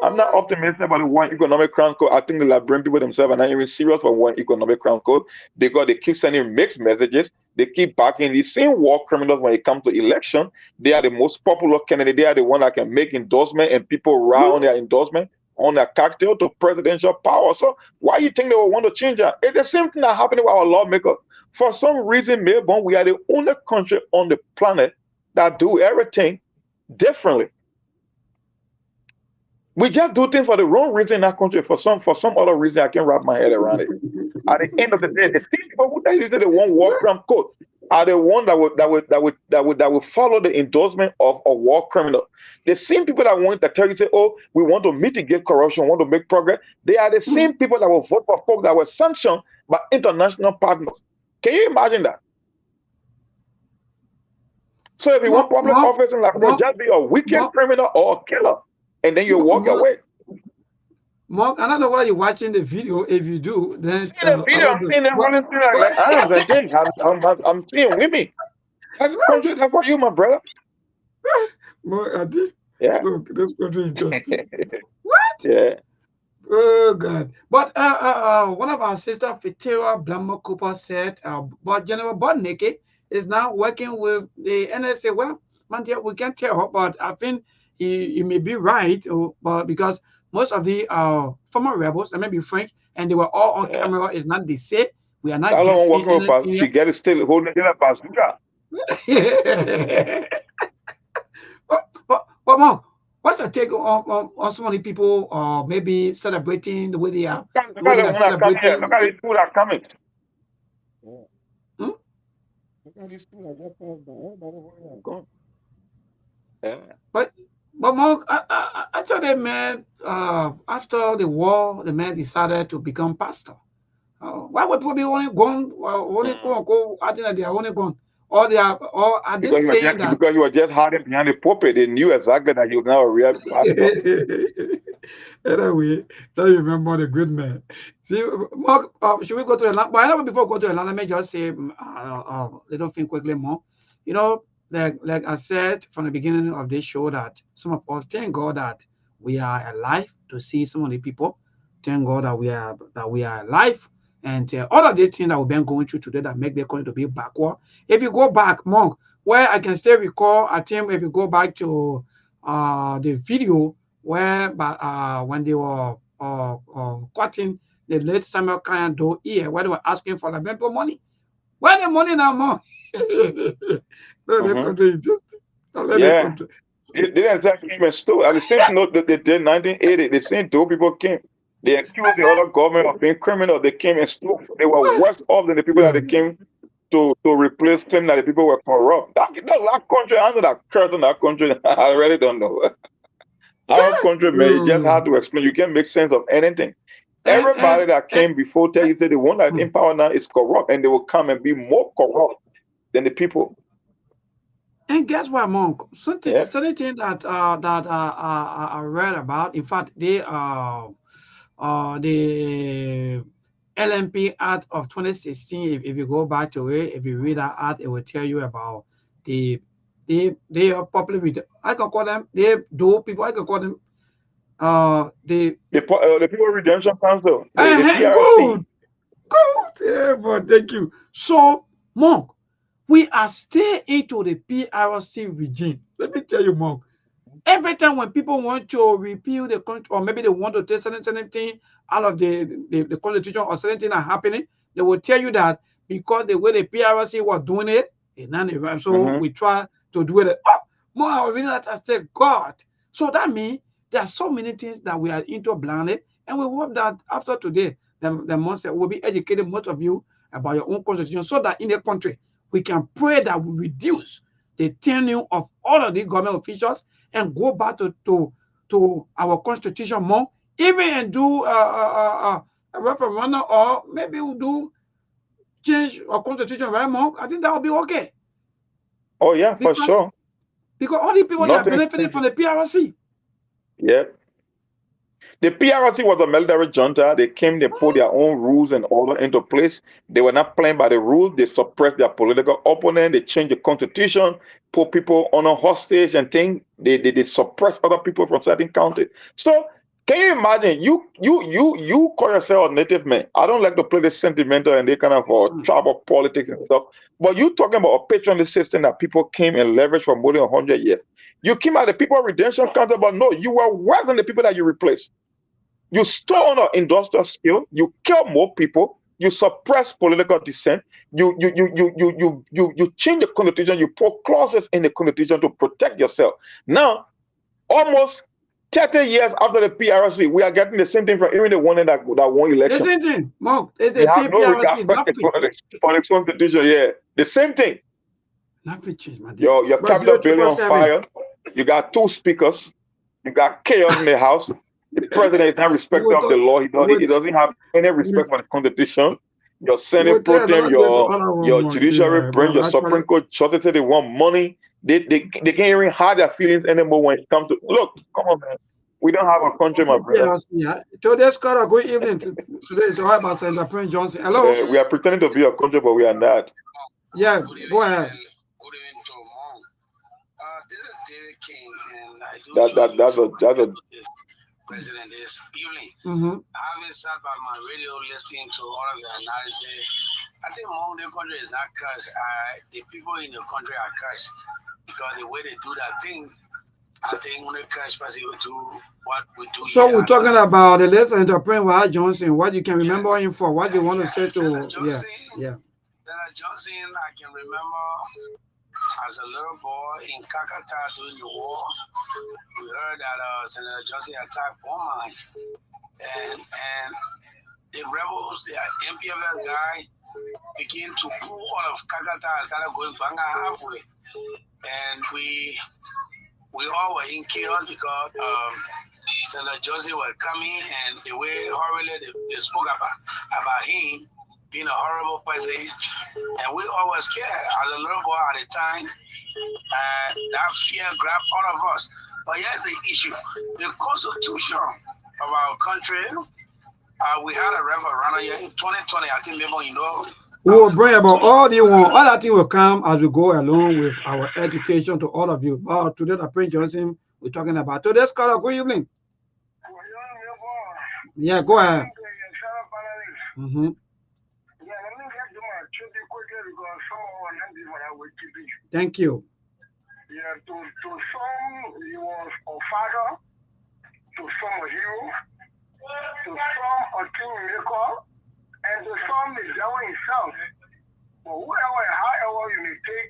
I'm not optimistic about the war and economic crimes code. I think the Liberian people themselves are not even serious for war and economic crimes code, because they keep sending mixed messages. They keep backing these same war criminals when it comes to election. They are the most popular candidate. They are the one that can make endorsement, and people rely on their endorsement, on their cocktail to presidential power. So why you think they will want to change that? It's the same thing that happened with our lawmakers. For some reason, Melbourne, we are the only country on the planet that do everything differently. We just do things for the wrong reason in that country. For some other reason, I can't wrap my head around it. At the end of the day, the same people who say they want war crime code are the one that would follow the endorsement of a war criminal. The same people that want to tell you, say, oh, we want to mitigate corruption, want to make progress. They are the same people that will vote for folks that were sanctioned by international partners. Can you imagine that? So if you want public office in Liberia, just be a wicked criminal or a killer, and then you walk away. Mark, I don't know whether you're watching the video. If you do, then I'm seeing them running through like I'm seeing women. That's for you, my brother. Mark, yeah. Look, this country is just what? Yeah. Oh God! But one of our sisters, Fitera Blamo Cooper, said, but General Bodneke is now working with the NSA. Well, man, we can't tell, but I think he may be right, but because most of the former rebels, I may be French, and they were all on camera, is not the same. We are not. How long working with us? She get it still holding it up as but Mom, what's your take on so many people maybe celebrating the way they are? Look at these people that are coming. Look at these people that are gone. Yeah. But Mom, I told them, man, after the war, the man decided to become pastor. Why would people be only gone? I think that they are only gone. Or they are, or are they saying that because you were just hiding behind the pulpit, they knew exactly that you were now a real pastor. Anyway, don't remember the good man. See, Mark, should we go to the land? But before we go to the land, let me just say little thing quickly more. You know, like I said from the beginning of this show, that some of us thank God that we are alive to see some of the people. Thank God that we are alive. And all of the things that we've been going through today that make the country to be backward. If you go back, Monk, where I can still recall, I think if you go back to the video where when they were cutting the late Samuel Kanyando ear, where they were asking for the money. Where the money now, Monk? No, the Mm-hmm. country is just. No, let the Yeah. country. They exactly came and stole. At the same note that they did 1980, the same two people came. They accused the other government of being criminal. They came and stole. They were worse off than the people that Yeah. they came to replace, claiming that the people were corrupt. That country, I know that curse in that country. I really don't know. Our country, man, you just Mm. have to explain. You can't make sense of anything. And Everybody that came before tell you that the one that's in power now is corrupt, and they will come and be more corrupt than the people. and guess what, Monk? Yeah. Something that I read about. In fact, the LMP Act of 2016. If you go back to it, if you read that act, it will tell you about the they are popular with. I can call them. They do people. I can call them. The The People Redemption Council, the PRC. good, good. Yeah, but thank you. So, Monk, we are still into the PRC regime. Let me tell you, Monk. Every time when people want to repeal the country, or maybe they want to take certain thing out of the constitution, or certain thing are happening, they will tell you that because the way the PRC was doing it, so Mm-hmm. we try to do it. Oh, more I really that I say, God. So that means there are so many things that we are into blinded, and we hope that after today, the month will be educated, most of you, about your own constitution, so that in the country we can pray that we reduce the tenure of all of the government officials and go back to our constitution more, even and do a referendum, or maybe we'll do change our constitution very more. I think that will be okay Oh yeah, for because sure. all the people that are Nothing. benefiting from the PRC. Yeah. The PRC was a military junta. They came, they put their own rules and order into place. They were not playing by the rules. They suppressed their political opponent. They changed the constitution, put people on a hostage and things. They suppress other people from certain counties. So can you imagine? You call yourself a native man. I don't like to play the sentimental and they kind of tribal politics and stuff. But you talking about a patronage system that people came and leveraged for more than 100 years. You came out of the People Redemption Council, but no, you were worse than the people that you replaced. You stole on our industrial skill. You kill more people. You suppress political dissent. You change the constitution. You put clauses in the constitution to protect yourself. Now, almost 30 years after the PRC, we are getting the same thing from even the one that won The election. same thing, Mark. They They say have no PRC regard is for nothing. the constitution. Yeah, the same thing. Nothing changed, my dear. Your But capital zero building triple on seven. fire. You got two speakers. You got chaos in the house. The president is not We respecter will of the talk. law. We He doesn't have any respect for the constitution. Your will Senate pro tell tem, another day for other your one, Mark. judiciary Yeah, branch, but your actually, Supreme Court judges say they want money. They can't even hide their feelings anymore when it comes to look. Come on, man. We don't have a country, my brother. PRC. Yeah. Today's caller, good evening. Today is all about Senator Prince Johnson. Hello. We are pretending to be a country, but we are not. Yeah, go ahead. This is David King, and I do That's a President this evening. Mm-hmm. Having sat by my radio listening to all of the analysis, I think among the country is not cursed. The people in the country are cursed because the way they do that thing, I think when the cursed person will do what we do. So we're talking about the late Senator Prince Johnson. What you can remember him for? What you want to say to? Senator Johnson, I can remember as a little boy in Kakata during the war, we heard that Senator Johnson attacked bomb mines, and the rebels, the MPFL guy, began to pull out of Kakata and started going Banga halfway, and we all were in chaos because Senator Johnson was coming, and the way horribly they spoke about him being a horrible person, and we all were scared as a little boy at the time. That fear grabbed all of us. But here's the issue: the constitution of our country. We had a referendum here in 2020. I think maybe you know. We will bring about all that thing will come as we go along with our education to all of you. But today, the Prince Johnson, we're talking about today's caller. Good evening. Yeah, go ahead. Mm-hmm. Thank you. Yeah, to some he was a father, to some a hero, to some a kingmaker, and to some the devil himself. But whoever, however you may take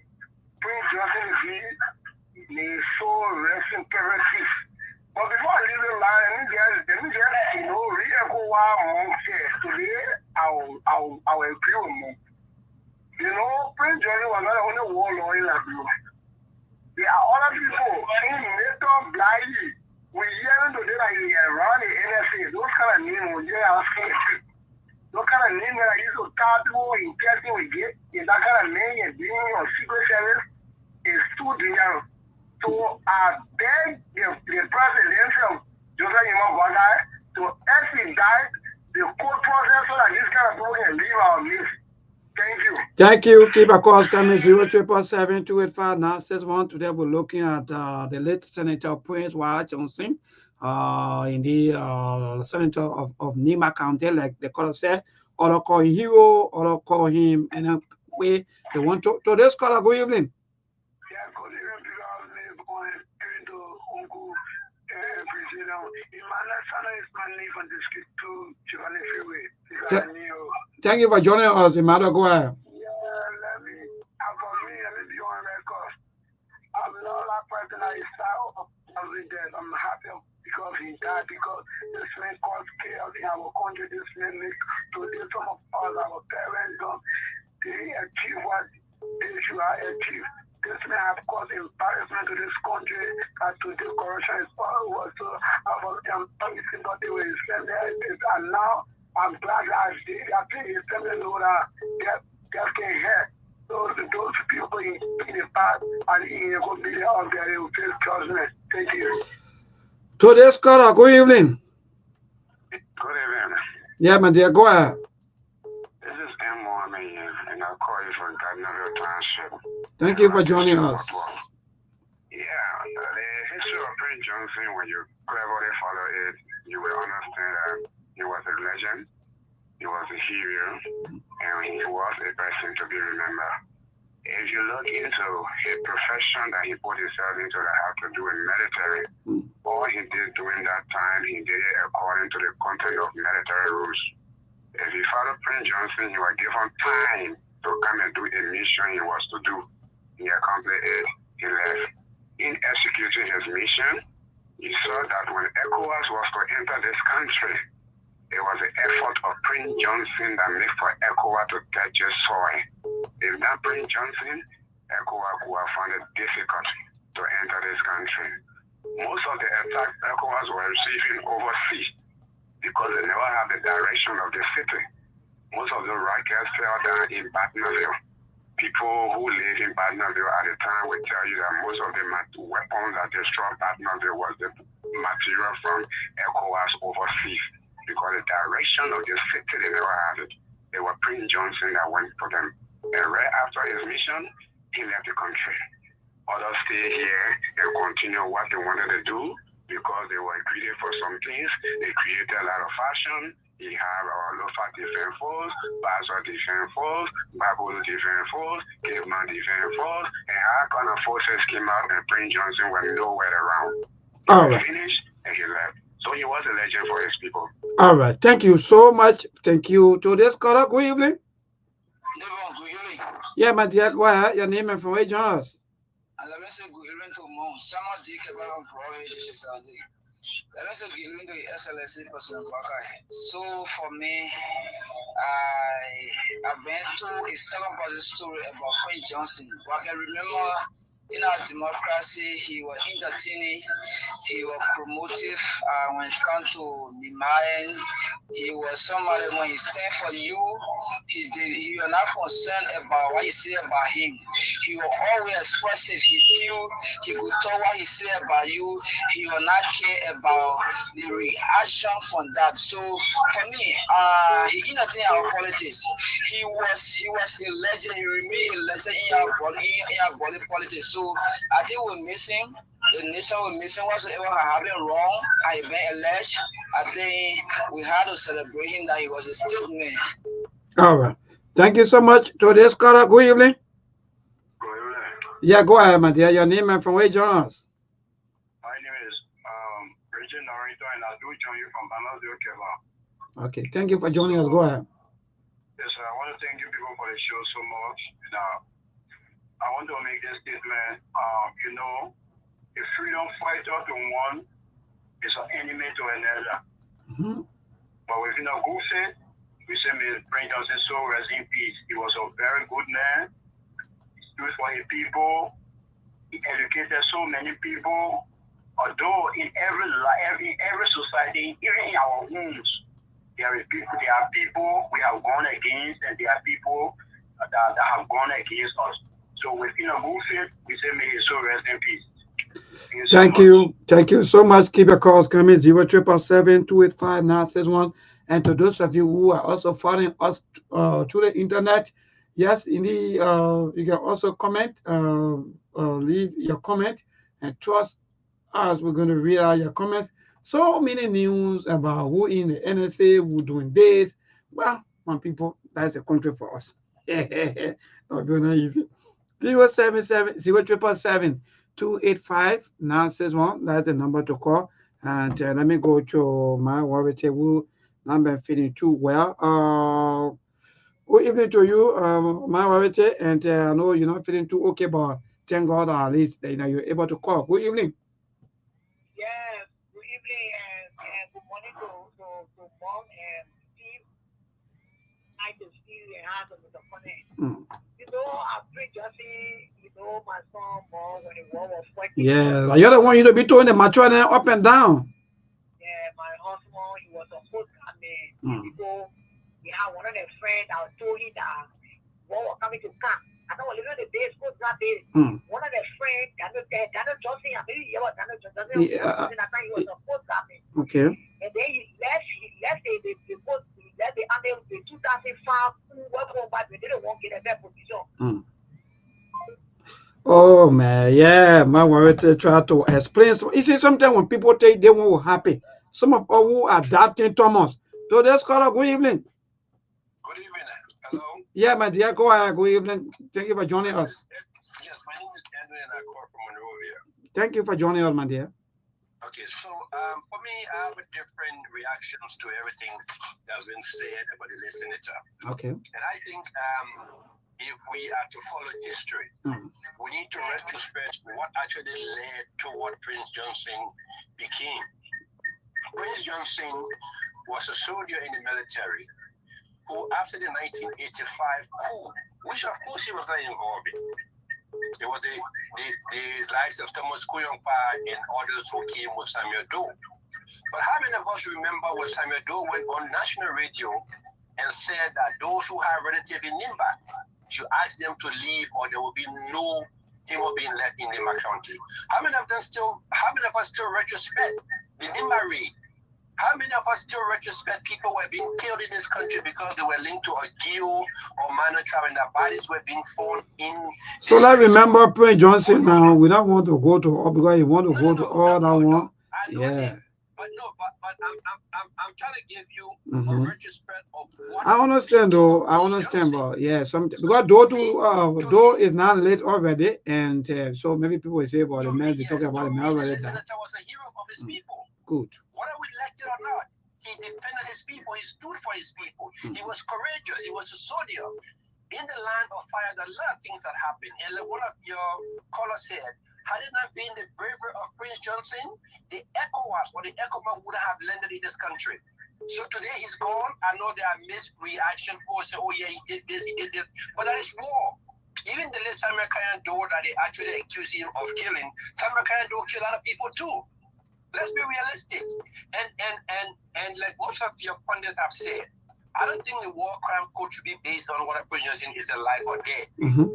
Prince Johnson to be may soul rest in peace. But before I leave it line, let me just re-echo what Monk said. Today, I'll agree with Monk. Prince Johnson was not the only warlord in Liberia. There are other people in Nato Blindly. We hear today that he around the NSA. Those kind of names we hear asking. Those kind of names that used to tattoo in testing we get, in that kind of name and being on Secret Service is too dangerous. So I beg the president of Joseph Yamabanda to expedite the court process so that this kind of people can leave our midst. Thank you. Thank you. Keep a call coming 077-285-961. Today we're looking at the late Senator Prince Y. Johnson, in the Senator of Nima County, like the caller said. Or call him hero, or call him, and way they want to. Today's caller, good evening. Yeah, good evening, Thank you for joining us, Imado. Go ahead. Yeah, let me be on record. I'm not that person I saw every day. I'm happy because he died, because this man caused chaos in our country. This man makes today some of us, our parents, they achieve what they should have achieved. This man has caused embarrassment to this country, and today corruption is all over. So about everything that they were saying, and now I'm glad that I think he's telling me that they can hear. Those people in the past and in the community out there, they will face judgment. Thank you. Today's caller, good evening. Good evening. Yeah, my dear, go ahead. This is M. Mohammed, and I'll call you from Gardnerville Township. Thank you for joining us. Yeah, the history of Prince Johnson, when you cleverly follow it, you will understand that he was a legend, he was a hero, and he was a person to be remembered. If you look into his profession that he put himself into that had to do with military, all he did during that time, he did it according to the content of military rules. If you follow Prince Johnson, he was given time to come and do a mission he was to do. He accomplished it, he left. In executing his mission, he saw that when ECOWAS was to enter this country, it was the effort of Prince Johnson that made for ECOWAS to touch his soil. If not Prince Johnson, ECOWAS would have found it difficult to enter this country. Most of the attacks ECOWAS were receiving overseas because they never had the direction of the city. Most of the rockets fell down in Batnaville. People who live in Batnaville at the time will tell you that most of the weapons that destroyed Batnaville was the material from ECOWAS overseas, because the direction of the city, they never had it. It was Prince Johnson that went for them. And right after his mission, he left the country. Others stayed here and continue what they wanted to do because they were greedy for some things. They created a lot of fashion. He have our Lofa Defense Force, Basra Defense Force, Babul Defense Force, Caveman Defense Force, and all kind of forces came out, and Prince Johnson was nowhere around. He finished and he left. So he was a legend for his people. All right. Thank you so much. Thank you. Today's caller, good evening. Good evening. Yeah, my dear, go ahead. Your name and from where you join us. Let me say good evening to Mo. Someone did keep on providing this Saturday. Let me say good evening to the SLSC person. So for me, I've been to a second-person story about Prince Johnson. But I can remember in our democracy, he was entertaining, he was promotive when it comes to Nimayan. He was somebody when he stand for you, he was not concerned about what you say about him. He was always expressive. He feel he could tell what he say about you. He will not care about the reaction from that. So for me, he entertained our politics. He was a legend. He remained a legend in our body politics. So I think we're missing. The nation will missing whatsoever happened wrong. I been alleged. I think we had to celebrate him that he was a statesman. All right. Thank you so much. Today's caller, good evening. Good evening. Yeah, go ahead, my dear. Your name and from where you join us. My name is Richard Norito, and I do join you from Banazio, Keva. Okay. Thank you for joining us. Go ahead. Yes, sir. I want to thank you people for the show so much. I want to make this statement. You know, a freedom fighter to one is an enemy to another. But within a good faith, we say, may Prince Johnson so rest in peace. He was a very good man. He stood for his people. He educated so many people. Although in every society, even in our homes, there are people we have gone against, and there are people that have gone against us. So within a good faith, we say, may his soul rest in peace. Thank you so much. Keep your calls coming 077-285-961. And to those of you who are also following us through the internet, yes, indeed, you can also comment, leave your comment, and trust us. We're going to read out your comments. So many news about who in the NSA, who doing this. Well, one people, that's a country for us. Not gonna easy. 077-285-961. That's the number to call. And let me go to my warrior table. Number feeling too well. Good evening to you, my warrior, and I know you're not feeling too okay, but thank God at least you're able to call. Good evening. Yes, good evening and good morning to Mom and Steve. Nice to see you and have them with the funny. You know, I pray Jesse, my son Mom when the war was fighting. Yeah, you're the one you to be throwing the mature up and down. Yeah, my husband, he was a postcard man. People, we had one of their friends that told him that war was coming to camp. I know a little the days go that day. One of their friends, Daniel Johnson, I believe he was Daniel Johnson. At that time he was a postcard man. Okay. And then he left the army in 2005 who worked home, but they didn't want to get a better position. Oh man, yeah, my warrior try to explain. So you see, sometimes when people take they won't happy. Some of us who are doubting Thomas. So let's call her. Good evening. Good evening. Hello. Yeah, my dear, go ahead. Good evening. Thank you for joining us. Yes, my name is Edwin and I call from Monrovia. Thank you for joining us, my dear. Okay, so for me, I have different reactions to everything that's been said about the late senator. Okay. And I think if we are to follow history, we need to retrospect what actually led to what Prince Johnson became. Prince Johnson was a soldier in the military who, after the 1985 coup, which of course he was not involved in, it was the likes of Thomas Kuyongpa and others who came with Samuel Doe. But how many of us remember when Samuel Doe went on national radio and said that those who have relatives in Nimba should ask them to leave or there will be no human being left in Nimba County? How many of us still retrospect the Nimba raid? How many of us still retrospect people were being killed in this country because they were linked to a Geo or minor tribe and their bodies were being found in? So let's remember Prince Johnson now. We don't want to go to all because you want to go to all that one. Yeah. I'm trying to give you a retrospect of what I understand though. I understand, but yeah, because Doe is not late already, and so maybe people will say, "Well, the man they talking about the man already died." Was a hero of his people. Good. Whether we liked it or not, he defended his people. He stood for his people. He was courageous. He was a soldier. In the land of fire, there are a lot of things that happened. And like one of your callers said, had it not been the bravery of Prince Johnson, the ECOWAS or the ECOMAS would have landed in this country. So today he's gone. I know there are mixed reaction. People say, oh yeah, he did this, but that is war. Even the late Samuel Kayan Doe that they actually accuse him of killing, Samuel Kayan Doe killed a lot of people too. Let's be realistic. And like most of your pundits have said, I don't think the war crime code should be based on what a person is alive or dead.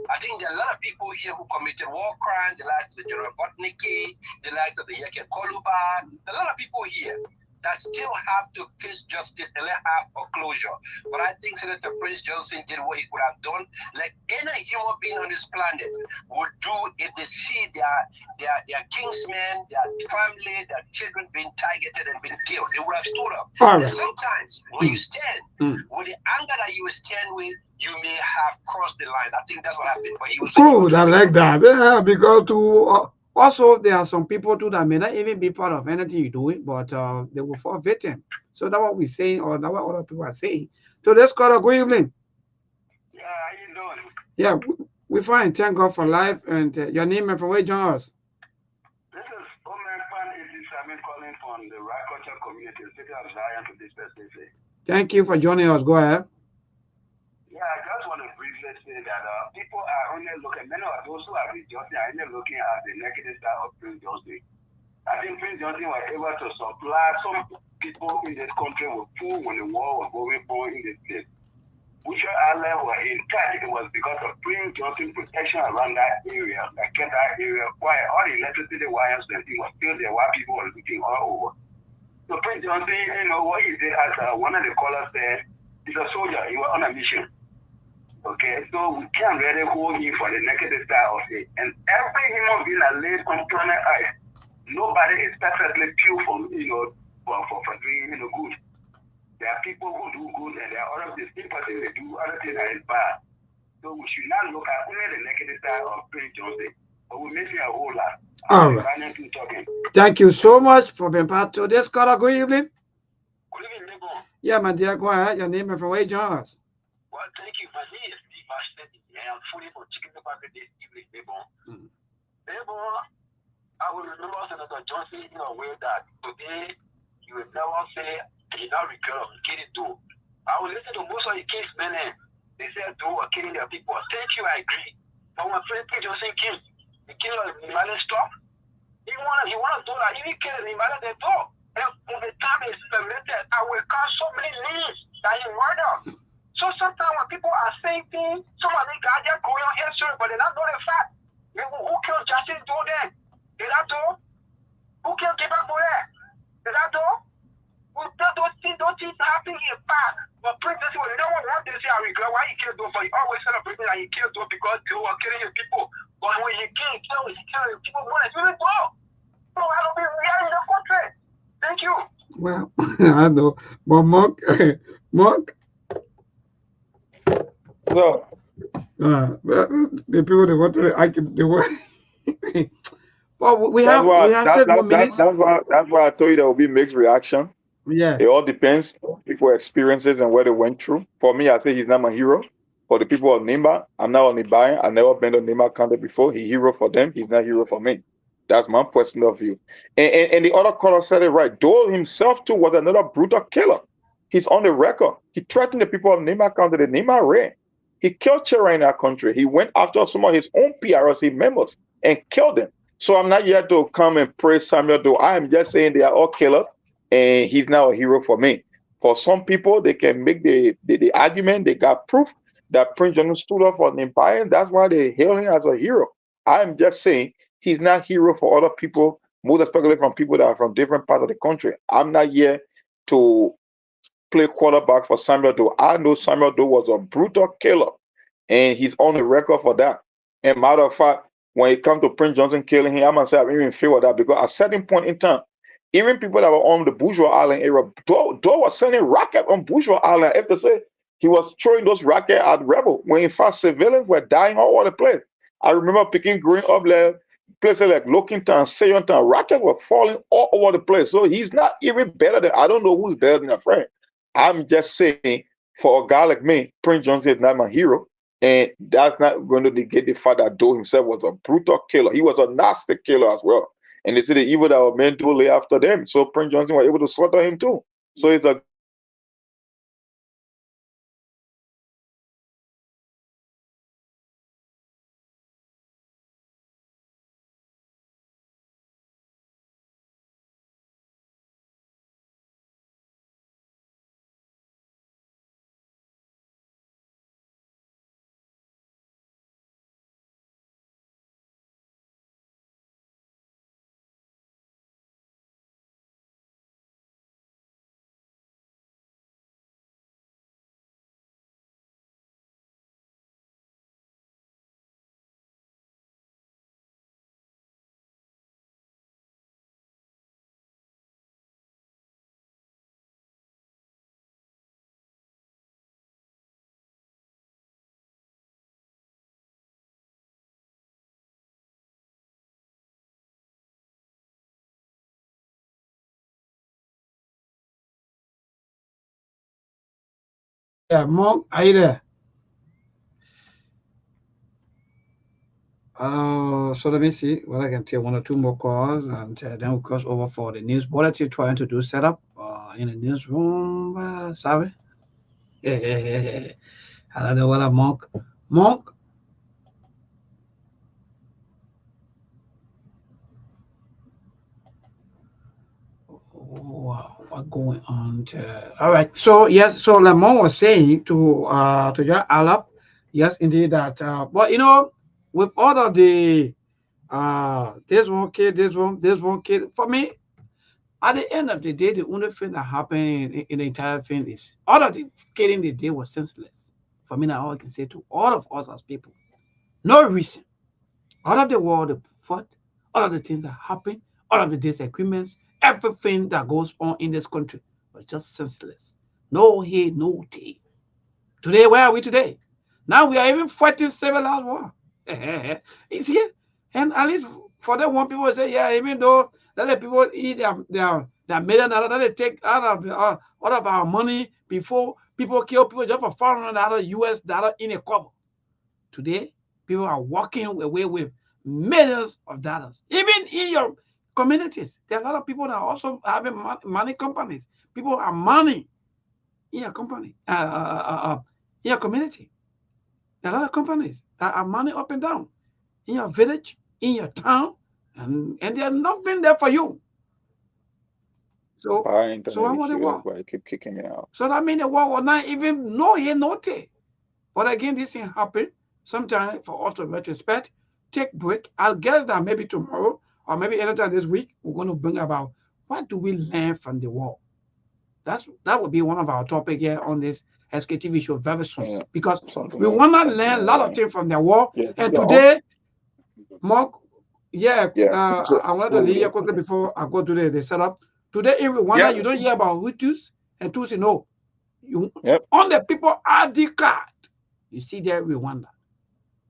I think there are a lot of people here who committed war crimes, the likes of the General Botnicki, the likes of the Yeke Koluba, a lot of people here that still have to face justice and let have a closure. But I think Senator Prince Johnson did what he could have done, like any human being on this planet would do if they see their kingsmen, their family, their children being targeted and being killed. They would have stood up. And sometimes when you stand with the anger that you stand with, you may have crossed the line. I think that's what happened. But he was good. I like that. Yeah, because also, there are some people too that may not even be part of anything you do, but they will fall victim. So that's what we're saying, or that's what other people are saying. So let's call a good evening. Yeah, how you doing? Yeah, We fine. Thank God for life. And your name and from where you join us? This is Omen Fan 87 calling from the Rock Culture Community, City of Zion to be specific. Thank you for joining us. Go ahead. Yeah, I just want to briefly say that people are only looking, many of those who are rejoicing are only looking at the negative side of Prince Johnson. I think Prince Johnson was able to supply some people in this country with food when the war was going on in the state. Which island were intact, it was because of Prince Johnson protection around that area, that kept that area quiet. All the electricity wires and things were still there while people were looking all over. So Prince Johnson, you know, what he did as one of the callers said, he's a soldier, he was on a mission. Okay, so we can't really hold him for the negative side of it. And every human being that lives on planet Earth, nobody is perfectly pure for, you know, for doing, you know, good. There are people who do good and there are other people that do other things that is bad. So we should not look at only the negative side of Prince Johnson, but we're missing a whole lot. All right. Thank you so much for being part of this call. Good evening. Good evening, neighbor. Yeah, my dear, go ahead. Your name and from where you join us? Well, thank you. My name is Steve Ashton. I am fully for Chicken Department this evening, neighbor. Neighbor, I will remember Senator Johnson in a way that today you will never say he not regret of killing Doe. I will listen to most of the case men. They said Doe were killing their people. Thank you, I agree. But when Prince Johnson came, the killing of Nimale stopped. He wanted to do that. He didn't kill Nimale the Doe. And when the time is permitted, I will count so many names that he murdered. So sometimes when people are saying things, some of them guys just going on history, but they don't know the fact. Who killed Justice Doe then? Is that Doe? Who killed Gilbert Boyer? Is that Doe? Those things happen in the past. But Prince Johnson will never want to say, I regret why he killed Doe, but he always celebrating that he killed Doe because Doe was killing his people. But when he killed his people, want to kill him Doe. So I don't be real in the country. Thank you. Well, I know. But Mark, So, the people they want to, they want. Well, we that's why have 7 minutes. that's why I told you there will be mixed reaction. Yeah. It all depends on people's experiences and what they went through. For me, I say he's not my hero. For the people of Nimba, I'm not on Liberian. I've never been on Nimba county before. He's hero for them. He's not hero for me. That's my personal view. And the other caller said it right. Dole himself too was another brutal killer. He's on the record. He threatened the people of Nimba county, the Nimba ran. He killed children in our country. He went after some of his own PRC members and killed them. So I'm not here to come and praise Samuel Doe. I am just saying they are all killers, and he's now a hero for me. For some people, they can make the argument, they got proof that Prince Johnson stood up for the empire. That's why they hail him as a hero. I'm just saying he's not hero for other people, most especially from people that are from different parts of the country. I'm not here to play quarterback for Samuel Doe. I know Samuel Doe was a brutal killer, and he's on the record for that. And matter of fact, when it comes to Prince Johnson killing him, I myself even feel that because at a certain point in time, even people that were on the Bourgeois Island area, Doe was sending rockets on Bourgeois Island. I have to say, he was throwing those rockets at rebel when in fact civilians were dying all over the place. I remember picking growing up there, places like Lockington, Sayontown, rockets were falling all over the place. So he's not even better than, I don't know who's better than a friend. I'm just saying, for a guy like me, Prince Johnson is not my hero. And that's not going to negate the fact that Doe himself was a brutal killer. He was a nasty killer as well. And they said the evil that were meant to lay after them. So Prince Johnson was able to slaughter him too. So it's a Yeah, Monk, are you there? So let me see what I can take one or two more calls, and then we'll cross over for the news bulletin. Trying to do setup in the newsroom. Sorry. I don't know what a monk. Monk. What going on? All right. So yes. So Lamont was saying to your Alap, yes, indeed that. But you know, with all of the this one kid, this one kid. For me, at the end of the day, the only thing that happened in the entire thing is all of the killing the day was senseless. For me, now all I can say to all of us as people, no reason. All of the war, the fought, all of the things that happen, all of the disagreements, everything that goes on in this country was just senseless. No hate, no tea. Today, where are we today? Now we are even fighting civil war. It's here. And at least for that one, people say, yeah, even though let the people eat their $1,000,000 that they take out of our money before people kill people just for $400 US in a cover. Today, people are walking away with millions of dollars. Even in your communities, there are a lot of people that are also having money companies. People are money in your company, in your community. There are a lot of companies that are money up and down in your village, in your town, and they're not been there for you. So, Our so internet I want to issue, that's war. why it keep kicking me out. So that means the war will not even no here, no day. But again, this thing happen. Sometimes for us to retrospect, take break. I'll guess that maybe tomorrow or maybe anytime this week, we're going to bring about what do we learn from the war. That would be one of our topic here on this SKTV show very soon Yeah, because something we else. want to Something learn a else. lot of things from the war. Yeah, And yeah. Also, today, Mark, yeah, yeah. So, I wanted to leave here quickly before I go to the setup. Today in yeah. Rwanda, you don't hear about Hutus and Tutsi. No, you Yep. on the people ID card, you see there Rwanda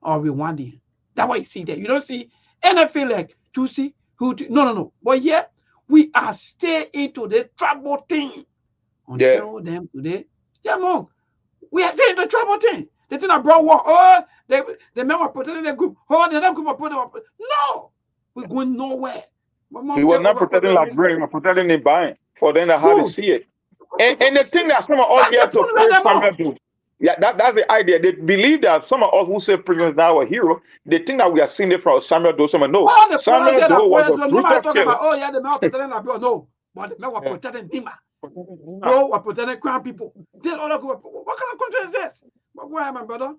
or Rwandian. That's what you see there. You don't see anything like Tutsi, Hutu. No, no, no. But here we are stay into the trouble thing Yeah. until them today. Yeah, Monk. We are still into trouble thing. The thing that brought war. Oh, the men were protecting the group. Oh, the other group were protecting. No, we're going nowhere. But He Monk, was take not over protecting quickly. Liberian, he was protecting the buying for them that how to Good. see it. And the thing that some of us That's the here to point where praise them Samuel all. do. Yeah, that's the idea. They believe that some of us who say Prince now a hero, they think that we are seeing it from Samuel Doe. Some no. All the callers Samuel here Doe that was praise, a nobody brutal talking killer. about, oh yeah, the men were protecting Liberia. No, but the men were Yeah. protecting Dima. No. Joe were protecting crown people. Tell other group, what kind of country is this? But go ahead, my brother.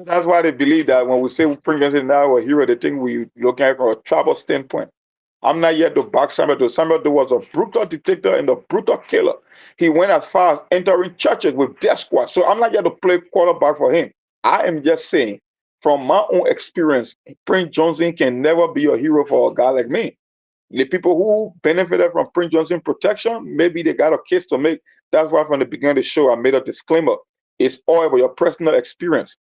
That's why they believe that when we say Prince is now a hero, they think we looking at it from a tribal standpoint. I'm not yet to back Samuel Doe. Samuel Doe was a brutal dictator and a brutal killer. He went as far as entering churches with death squad. So I'm not here to play quarterback for him. I am just saying, from my own experience, Prince Johnson can never be a hero for a guy like me. The people who benefited from Prince Johnson protection, maybe they got a case to make. That's why from the beginning of the show, I made a disclaimer. It's all about your personal experience.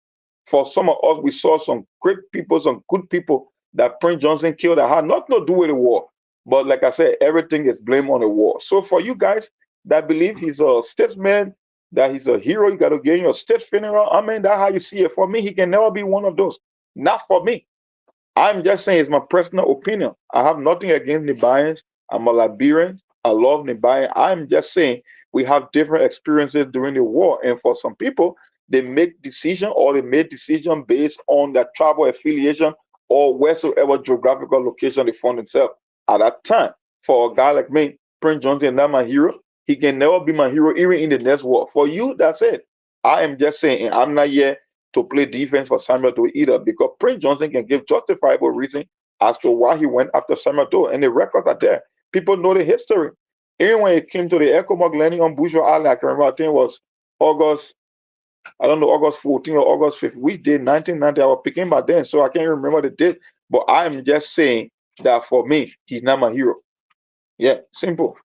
For some of us, we saw some great people, some good people that Prince Johnson killed that had nothing to do with the war. But like I said, everything is blamed on the war. So for you guys that believe he's a statesman, that he's a hero, you got to get in your state funeral. I mean, that's how you see it. For me, he can never be one of those. Not for me. I'm just saying it's my personal opinion. I have nothing against Liberians. I'm a Liberian. I love Liberian. I'm just saying we have different experiences during the war. And for some people, they make decision or they made decision based on their tribal affiliation or wheresoever geographical location they found themselves at that time. For a guy like me, Prince Johnson is not my hero. He can never be my hero even in the next war. For you, that's it. I am just saying, and I'm not here to play defense for Samuel Doe either because Prince Johnson can give justifiable reason as to why he went after Samuel Doe. And the records are there. People know the history. Even when it came to the Ecomog landing on Bourgeois Island, I can remember, I think it was August, I don't know, August 14th or August 5th. We did 1990. I was picking by then, so I can't remember the date. But I'm just saying that for me, he's not my hero. Yeah, simple.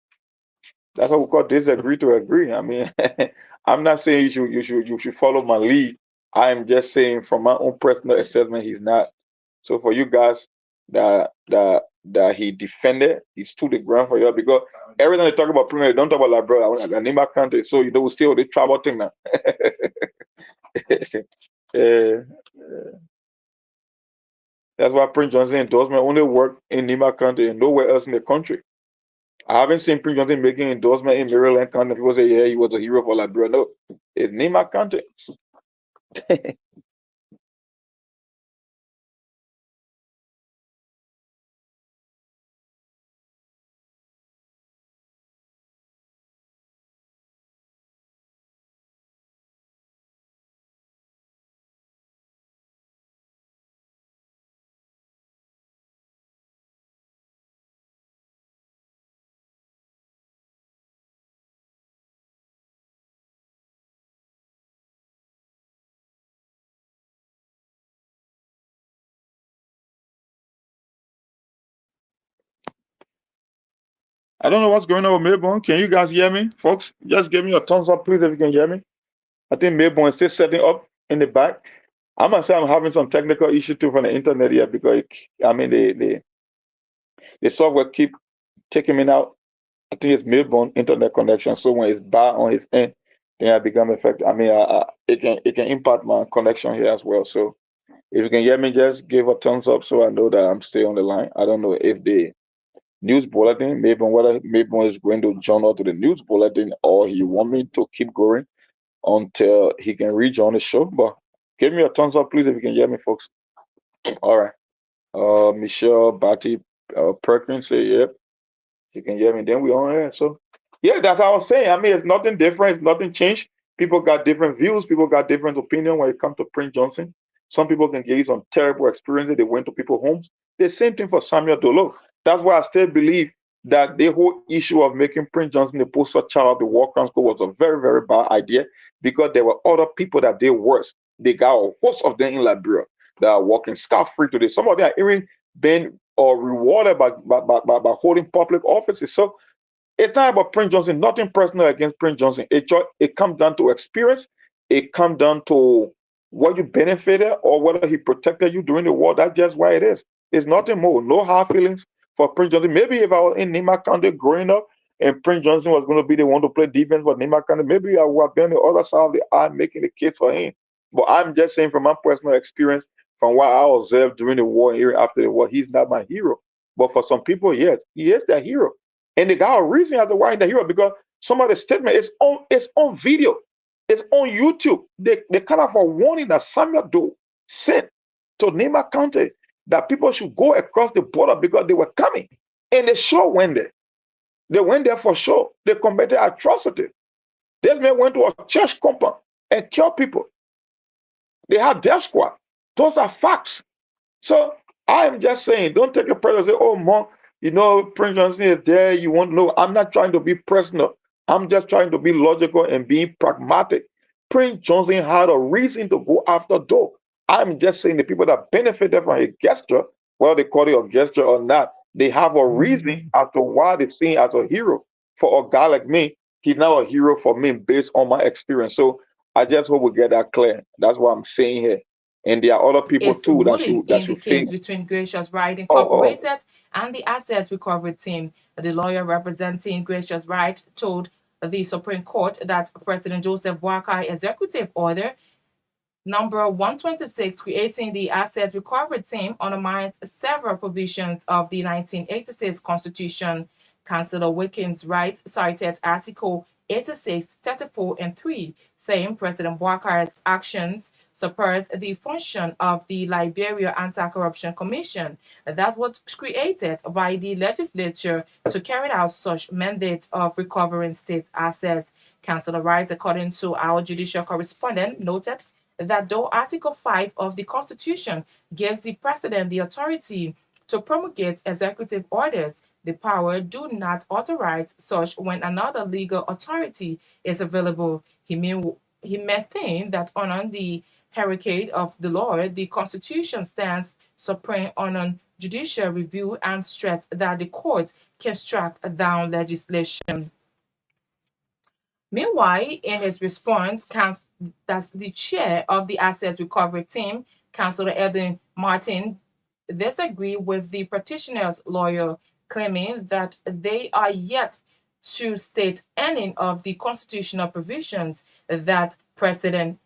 That's what we call disagree to agree. I mean, I'm not saying you should follow my lead. I am just saying from my own personal assessment, he's not. So for you guys that he defended, he stood the ground for you because every time they talk about premier, they don't talk about like bro, I name my country. So you know we still the trouble thing now. uh, That's why Prince Johnson endorsement only work in Nima County and nowhere else in the country. I haven't seen Prince Johnson making endorsement in Maryland County. People say, yeah, he was a hero for Liberia. No, it's Nima County. I don't know what's going on with Melbourne. Can you guys hear me, folks? Just give me a thumbs up, please, if you can hear me. I think Melbourne is still setting up in the back. I must say I'm having some technical issue too from the internet here because the software keep taking me out. I think it's Melbourne internet connection. So when it's bad on its end, then I become affected. It can impact my connection here as well. So if you can hear me, just give a thumbs up so I know that I'm still on the line. I don't know if the news bulletin, maybe whether Melbourne is going to join out to the news bulletin or he want me to keep going until he can rejoin the show. But give me a thumbs up, please, if you can hear me, folks. All right. Michelle Batty Perkins say, yep, you can hear me. Then we on air. So, yeah, that's what I was saying. I mean, it's nothing different. It's nothing changed. People got different views. People got different opinion when it comes to Prince Johnson. Some people can give you some terrible experiences. They went to people's homes. The same thing for Samuel Dolo. That's why I still believe that the whole issue of making Prince Johnson the poster child of the war crimes code was a very, very bad idea because there were other people that did worse. They got a host of them in Liberia that are working scot-free today. Some of them are even being rewarded by holding public offices. So it's not about Prince Johnson, nothing personal against Prince Johnson. It comes down to experience. It comes down to what you benefited or whether he protected you during the war. That's just why it is. It's nothing more. No hard feelings for Prince Johnson. Maybe if I was in Nima County growing up and Prince Johnson was going to be the one to play defense for Nima County, maybe I would have been on the other side of the aisle making the case for him. But I'm just saying from my personal experience, from what I observed during the war and even after the war, he's not my hero. But for some people, yes, he is their hero. And they got a reason as to why he's the hero because some of the statement is on video. It's on YouTube. They kind of a warning that Samuel Doe sent to Nima County that people should go across the border because they were coming. And they sure went there. They went there for sure. They committed atrocity. This man went to a church compound and killed people. They had death squad. Those are facts. So I'm just saying, don't take a personal say, oh, Mom, Prince Johnson is there. You won't know. I'm not trying to be personal. I'm just trying to be logical and being pragmatic. Prince Johnson had a reason to go after Doe. I'm just saying the people that benefited from a gesture, whether they call it a gesture or not, they have a reason as to why they see him as a hero. For a guy like me, he's not a hero for me based on my experience. So I just hope we get that clear. That's what I'm saying here. And there are other people Is too that ruling should in the case think. between Gracious Right Oh, Incorporated and the Assets Recovery Team. The lawyer representing Gracious Right told the Supreme Court that President Joseph Boakai executive order number 126 creating the Assets Recovery Team undermines several provisions of the 1986 Constitution. Councillor Wilkins Wright cited Article 86, 34, and 3, saying President Boakai's actions subvert the function of the Liberia Anti-Corruption Commission that was created by the legislature to carry out such mandate of recovering state assets. Councillor Wright, according to our judicial correspondent, noted that though Article 5 of the Constitution gives the President the authority to promulgate executive orders, the power do not authorize such when another legal authority is available. He maintained that on the hierarchy of the law, the Constitution stands supreme on judicial review and stressed that the courts can strike down legislation. Meanwhile, in his response, that's the chair of the Assets Recovery Team, Councillor Edwin Martin, disagreed with the petitioner's lawyer, claiming that they are yet to state any of the constitutional provisions that President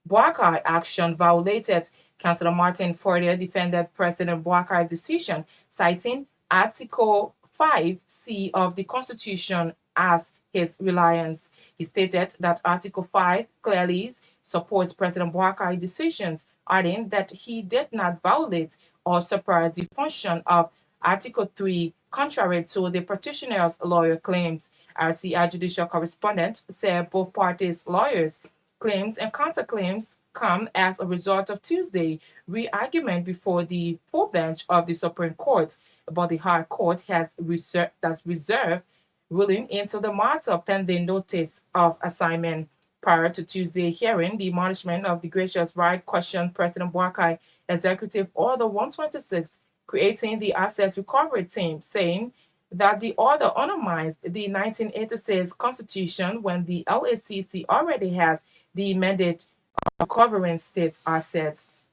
Boakai action violated. Councillor Martin further defended President Boakai's decision, citing Article 5C of the Constitution as his reliance. He stated that Article 5 clearly supports President Boakai's decisions, adding that he did not violate or suppress the function of Article 3, contrary to the petitioner's lawyer claims. RCI judicial correspondent said both parties' lawyers' claims and counterclaims come as a result of Tuesday re-argument before the full bench of the Supreme Court, but the High Court has reserved ruling into the matter pending notice of assignment. Prior to Tuesday hearing, the management of the gracious right questioned President Boakai Executive Order 126, creating the Assets Recovery Team, saying that the order undermines the 1986 Constitution when the LACC already has the mandate of recovering state assets.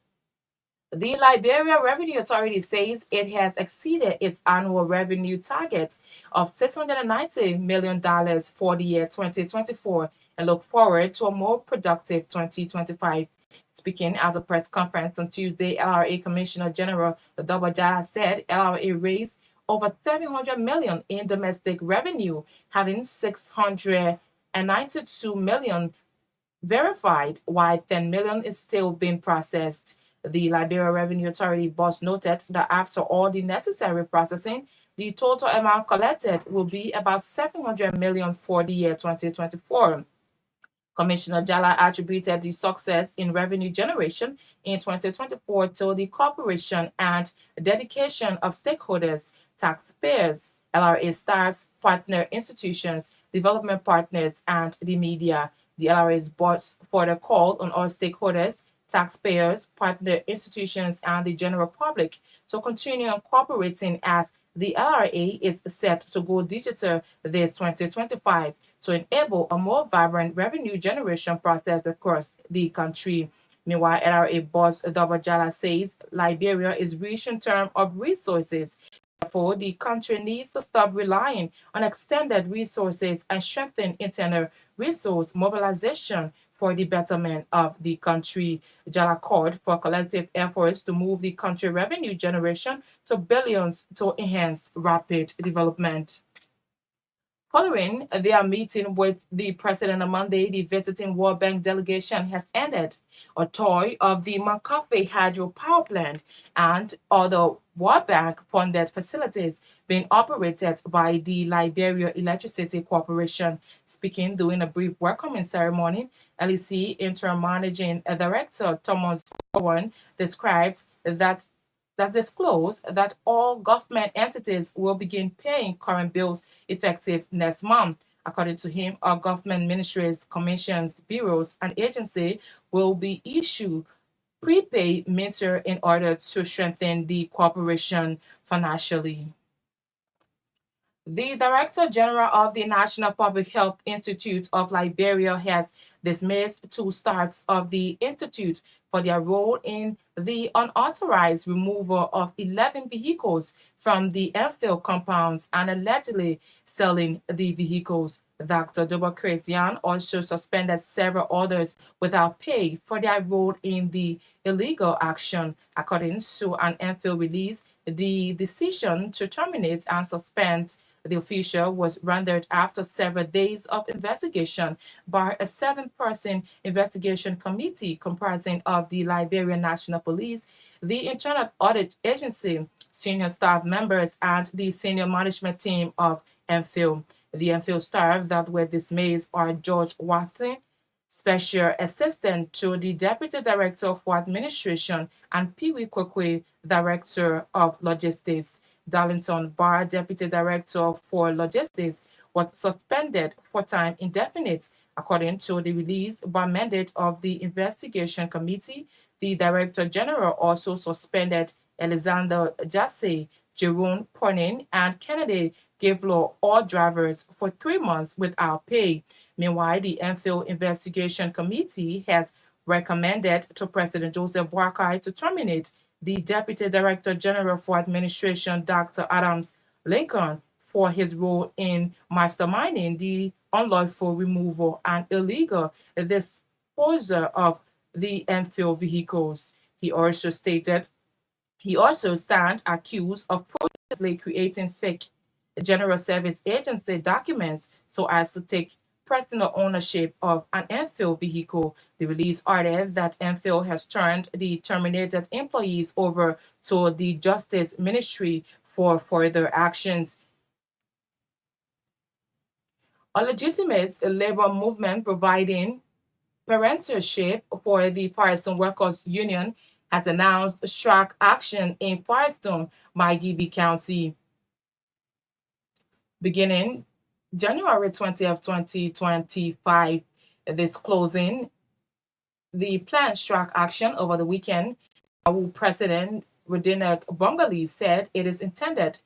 The Liberian Revenue Authority says it has exceeded its annual revenue target of $690 million for the year 2024 and look forward to a more productive 2025. Speaking at a press conference on Tuesday, LRA Commissioner General Doba Jala said LRA raised over $700 million in domestic revenue, having $692 million verified, while $10 million is still being processed. The Liberian Revenue Authority boss noted that after all the necessary processing, the total amount collected will be about $700 million for the year 2024. Commissioner Jala attributed the success in revenue generation in 2024 to the cooperation and dedication of stakeholders, taxpayers, LRA staffs, partner institutions, development partners, and the media. The LRA's boss further called on all stakeholders, taxpayers, partner institutions, and the general public to continue cooperating as the LRA is set to go digital this 2025 to enable a more vibrant revenue generation process across the country. Meanwhile, LRA boss Doba Jala says Liberia is reaching term of resources. Therefore, the country needs to stop relying on extended resources and strengthen internal resource mobilization for the betterment of the country. Jala called for collective efforts to move the country revenue generation to billions to enhance rapid development. Following their meeting with the president on Monday, the visiting World Bank delegation has ended a tour of the Makafe Hydro Power Plant and other World Bank-funded facilities being operated by the Liberia Electricity Corporation. Speaking during a brief welcoming ceremony, LEC Interim Managing Director Thomas Owen describes that disclosed that all government entities will begin paying current bills effective next month. According to him, all government ministries, commissions, bureaus, and agencies will be issued prepaid meter in order to strengthen the corporation financially. The Director General of the National Public Health Institute of Liberia has dismissed two staffs of the institute for their role in the unauthorized removal of 11 vehicles from the Enfield compounds and allegedly selling the vehicles. Dr. Doba Christian also suspended several others without pay for their role in the illegal action. According to an Enfield release, the decision to terminate and suspend the official was rendered after several days of investigation by a 7-person investigation committee comprising of the Liberian National Police, the Internal Audit Agency, senior staff members, and the senior management team of Enfield. The Enfield staff that were dismissed are George Watson, Special Assistant to the Deputy Director for Administration, and Pee-wee Kwekwe, Director of Logistics. Darlington Barr, Deputy Director for Logistics, was suspended for time indefinite. According to the release by mandate of the investigation committee, the Director General also suspended Alexander Jassy, Jerome Ponin, and Kennedy Gavelo, all drivers, for 3 months without pay. Meanwhile, the Enfield Investigation Committee has recommended to President Joseph Boakai to terminate the Deputy Director General for Administration, Dr. Adams Lincoln, for his role in masterminding the unlawful removal and illegal disposal of the infill vehicles. He also stated he also stands accused of purportedly creating fake General Service Agency documents so as to take personal ownership of an infill vehicle. The release added that infill has turned the terminated employees over to the Justice Ministry for further actions. A legitimate labor movement providing parentership for the Firestone Workers Union has announced strike action in Firestone, Maghibee County. Beginning January 20th, 2025, this closing the planned strike action over the weekend. Our President Rodinak Bongali said it is intended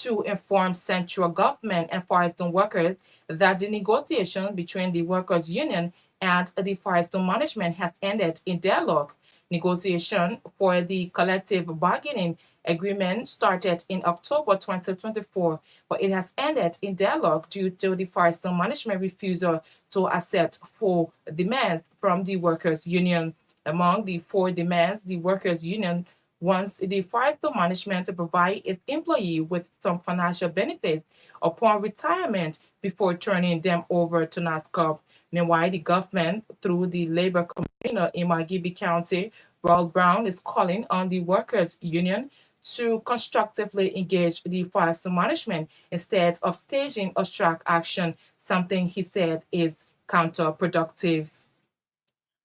to inform central government and Firestone workers that the negotiation between the workers' union and the Firestone management has ended in dialogue. Negotiation for the collective bargaining agreement started in October 2024, but it has ended in dialogue due to the Firestone management refusal to accept full demands from the workers' union. Among the four demands, the workers' union wants the Firestone management to provide its employee with some financial benefits upon retirement before turning them over to NASCOP. Meanwhile, the government, through the Labor Commissioner in Maghibee County, Raul Brown, is calling on the workers' union to constructively engage the Firestone management instead of staging a strike action, something he said is counterproductive.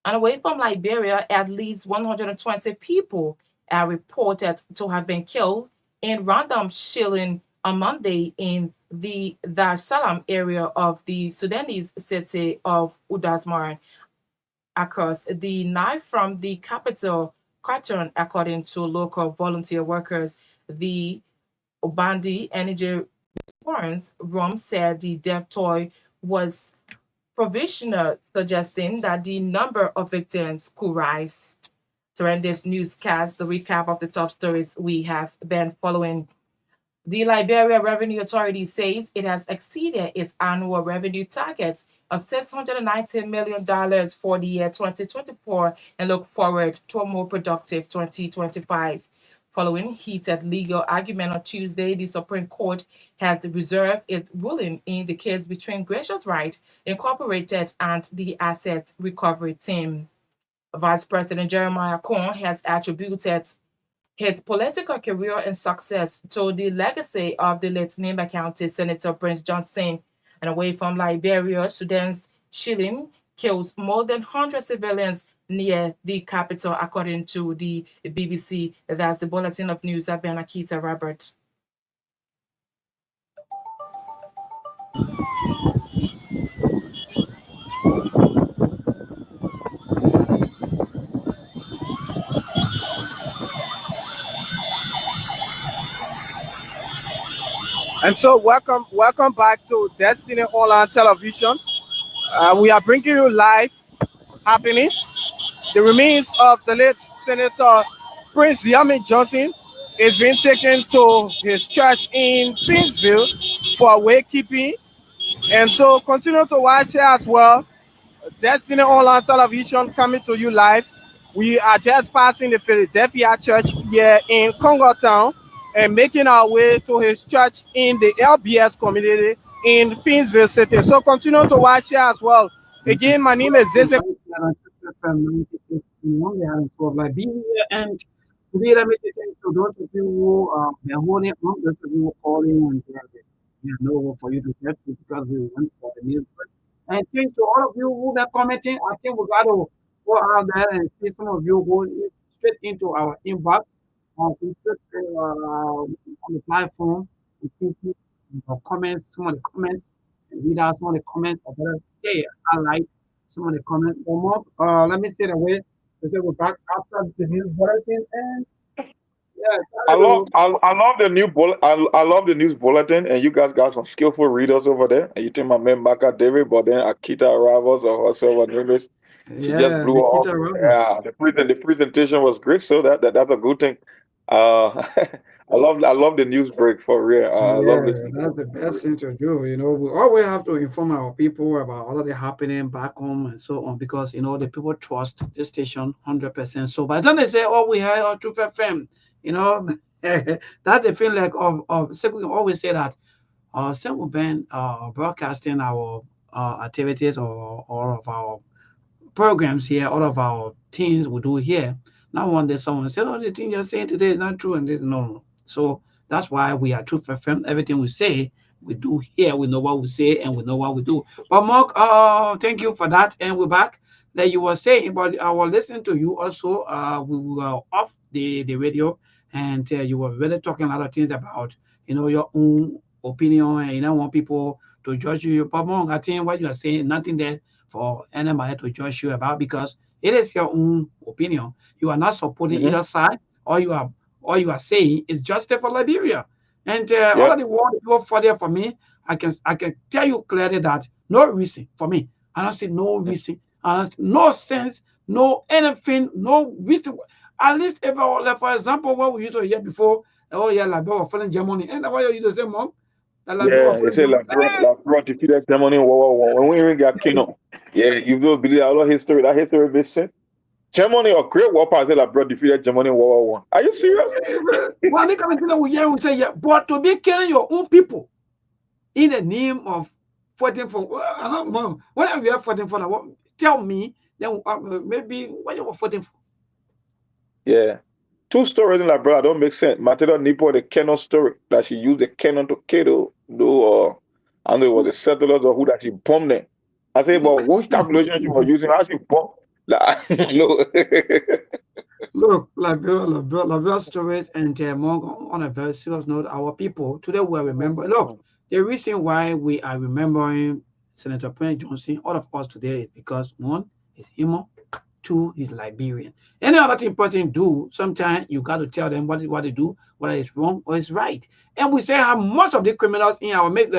And away from Liberia, at least 120 people are reported to have been killed in random shooting on Monday in the Dar es Salaam area of the Sudanese city of Udazmar, across the night from the capital, Khartoum, according to local volunteer workers. The Obandi Energy Response Room said the death toll was provisional, suggesting that the number of victims could rise. To end this newscast, the recap of the top stories we have been following. The Liberia Revenue Authority says it has exceeded its annual revenue target of $619 million for the year 2024 and look forward to a more productive 2025. Following heated legal argument on Tuesday, the Supreme Court has reserved its ruling in the case between Gracious Right Incorporated and the Asset Recovery Team. Vice President Jeremiah Cohen has attributed his political career and success to the legacy of the late Nimba County Senator Prince Johnson. And away from Liberia, Sudan's shilling killed more than 100 civilians near the capital, according to the BBC. That's the Bulletin of News. I've been Akita Robert. And so welcome back to Destiny Online Television. We are bringing you live happenings. The remains of the late Senator Prince Yami Johnson is being taken to his church in Pinsville for wakekeeping. And so continue to watch here as well. Destiny Online Television coming to you live. We are just passing the Philadelphia Church here in Congo Town and making our way to his church in the LBS community in Pinsville City. So continue to watch here as well. Again, my name is Zeze. And today, let me say thank you to those of you who are holding on, those of you who are calling, and no for you to get to because we went for the news. And thank to all of you who are commenting. I think we got to go out there and see some of you go straight into our inbox on the platform and see the comments, some of the comments, and read out some of the comments. Or better say, I like some of the comments. Let me say the way. We're back after the news bulletin, and yes, I love the new I love the news bulletin, and you guys got some skillful readers over there. And you think my man Maka David, but then Akita arrivals or herself in English, she just blew off. Yeah, the presentation was great, so that's a good thing. I love the news break for real. I love Yeah, listening to that's the the news break. best thing to do. We always have to inform our people about all of the happening back home and so on because the people trust this station 100%. So by the time they say, "Oh, we have Truth FM," you know, that's the feeling like of. So we always say that since we've been broadcasting our activities or all of our programs here, all of our things we do here. Now one day someone said, "Oh, the thing you're saying today is not true," and this no. So that's why we are Truth FM. Everything we say, we do here. We know what we say and we know what we do. But Mark, thank you for that. And we're back. That you were saying, but I was listening to you also. We were off the radio, and you were really talking a lot of things about your own opinion, and you don't want people to judge you. But Mark, I think what you are saying, nothing there for anybody to judge you about because it is your own opinion. You are not supporting Hmm. either side, or you are saying is just for Liberia. And all Yeah, of the world go further for me. I can tell you clearly that no reason for me. I don't see no reason. I don't see no sense, no anything, no reason. At least if I were, like, for example, what we used to hear before, oh yeah, Liberia was falling Germany, and what you used to say, mom, that Liberia was yeah. They falling say Germany. La defeated Germany in World War One. When we even got kingdom, yeah, you don't believe a lot of history. That history makes sense. Germany or Great War Power say La defeated Germany in World War One. Are you serious? Well, they come and tell we hear we say yeah, but to be killing your own people in the name of fighting for, well, I don't know. What are you fighting for? Now? Tell me, then maybe what you were fighting for. Yeah. Two stories in La don't make sense. Matilda Nipo, the Canon story, that she used the cannon to kill, I don't know it was the settlers or who that she bombed them. I say, but what calculation she was using? How she bombed? Like, no. Look, Liberia stories and more on a very serious note, our people today we are remembering. Look, the reason why we are remembering Senator Prince Johnson, all of us today, is because one is him. Two is Liberian. Any other thing person do, sometimes you got to tell them what they do, whether it's wrong or it's right. And we say how most of the criminals in our midst,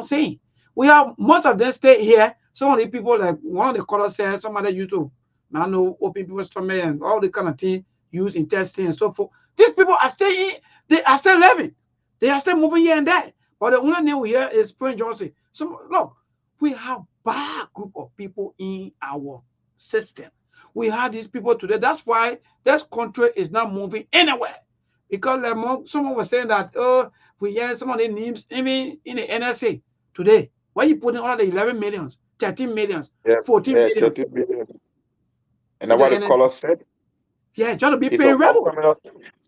saying we have most of them stay here. Some of the people, like one of the callers said, somebody used to, I know, open people's stomach and all the kind of thing, use in testing and so forth. These people are staying, they are still living, they are still moving here and there. But the only thing we hear is Prince Johnson. So look, we have bad group of people in our system. We have these people today. That's why this country is not moving anywhere. Because someone was saying that, oh, we hear some of the names, even in the NSA today. Why you putting all the 11 millions, 13 millions, Yeah, 14 yeah, millions 30 billion. And in that's the what the NSA? caller said. Yeah, trying to be It's a paying war rebel. criminal.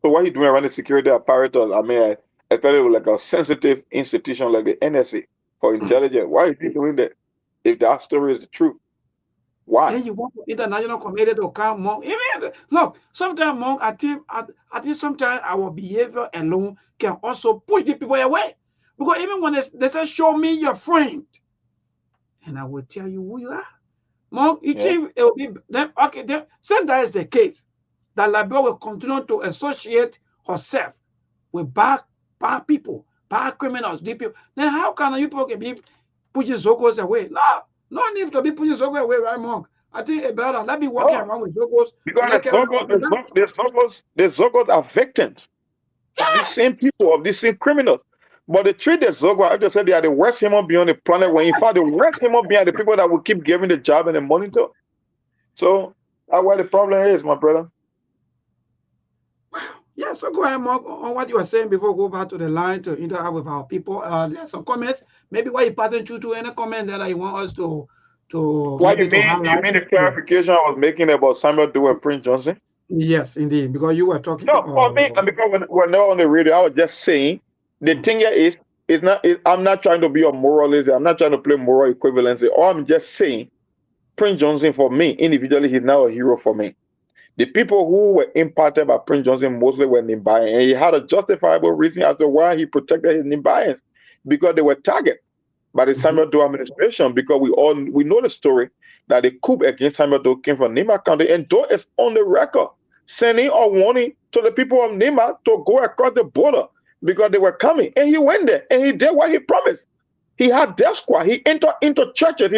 So what he doing around the security apparatus? I mean, especially with like a sensitive institution like the NSA for intelligence. Why is he doing that? If that story is the truth, why? Then you want international community to come monk. Even look, sometimes monk, I think sometimes our behavior alone can also push the people away. Because even when they say, show me your friend, and I will tell you who you are. Monk, you Yeah. think it will be then okay, then since that is the case, that Liberia will continue to associate herself with bad people, bad criminals, deep people. Then how can you people be pushing Zogos away? No need to be pushing Zogos away, right, Monk? I think it better let me walking No, around with Zogos, because let everyone the Zogos are victims of these yeah. same people, of these same criminals. But the treat the Zogo, I just said they are the worst human being on the planet. When in fact the worst human being are the people that will keep giving the job and the money to. So that's where the problem is, my brother. Yeah, so go ahead, Mark, on what you were saying before we go back to the line to interact with our people. There's some comments. Maybe what you passing through to any comment that you want us to What maybe to you highlight. mean the Yeah. clarification I was making about Samuel Doe and Prince Johnson? Yes, indeed, because you were talking. No, for me, and because when we're not on the radio, I was just saying the thing here is it's not. I'm not trying to be a moralist. I'm not trying to play moral equivalency. All I'm just saying, Prince Johnson for me individually, he's now a hero for me. The people who were impacted by Prince Johnson mostly were Nimbayan, and he had a justifiable reason as to why he protected his Nimbayans because they were targeted by the Samuel Doe administration. Because we know the story that the coup against Samuel Doe came from Nima County, and Doe is on the record sending a warning to the people of Nima to go across the border because they were coming, and he went there and he did what he promised. He had death squad. He entered into churches.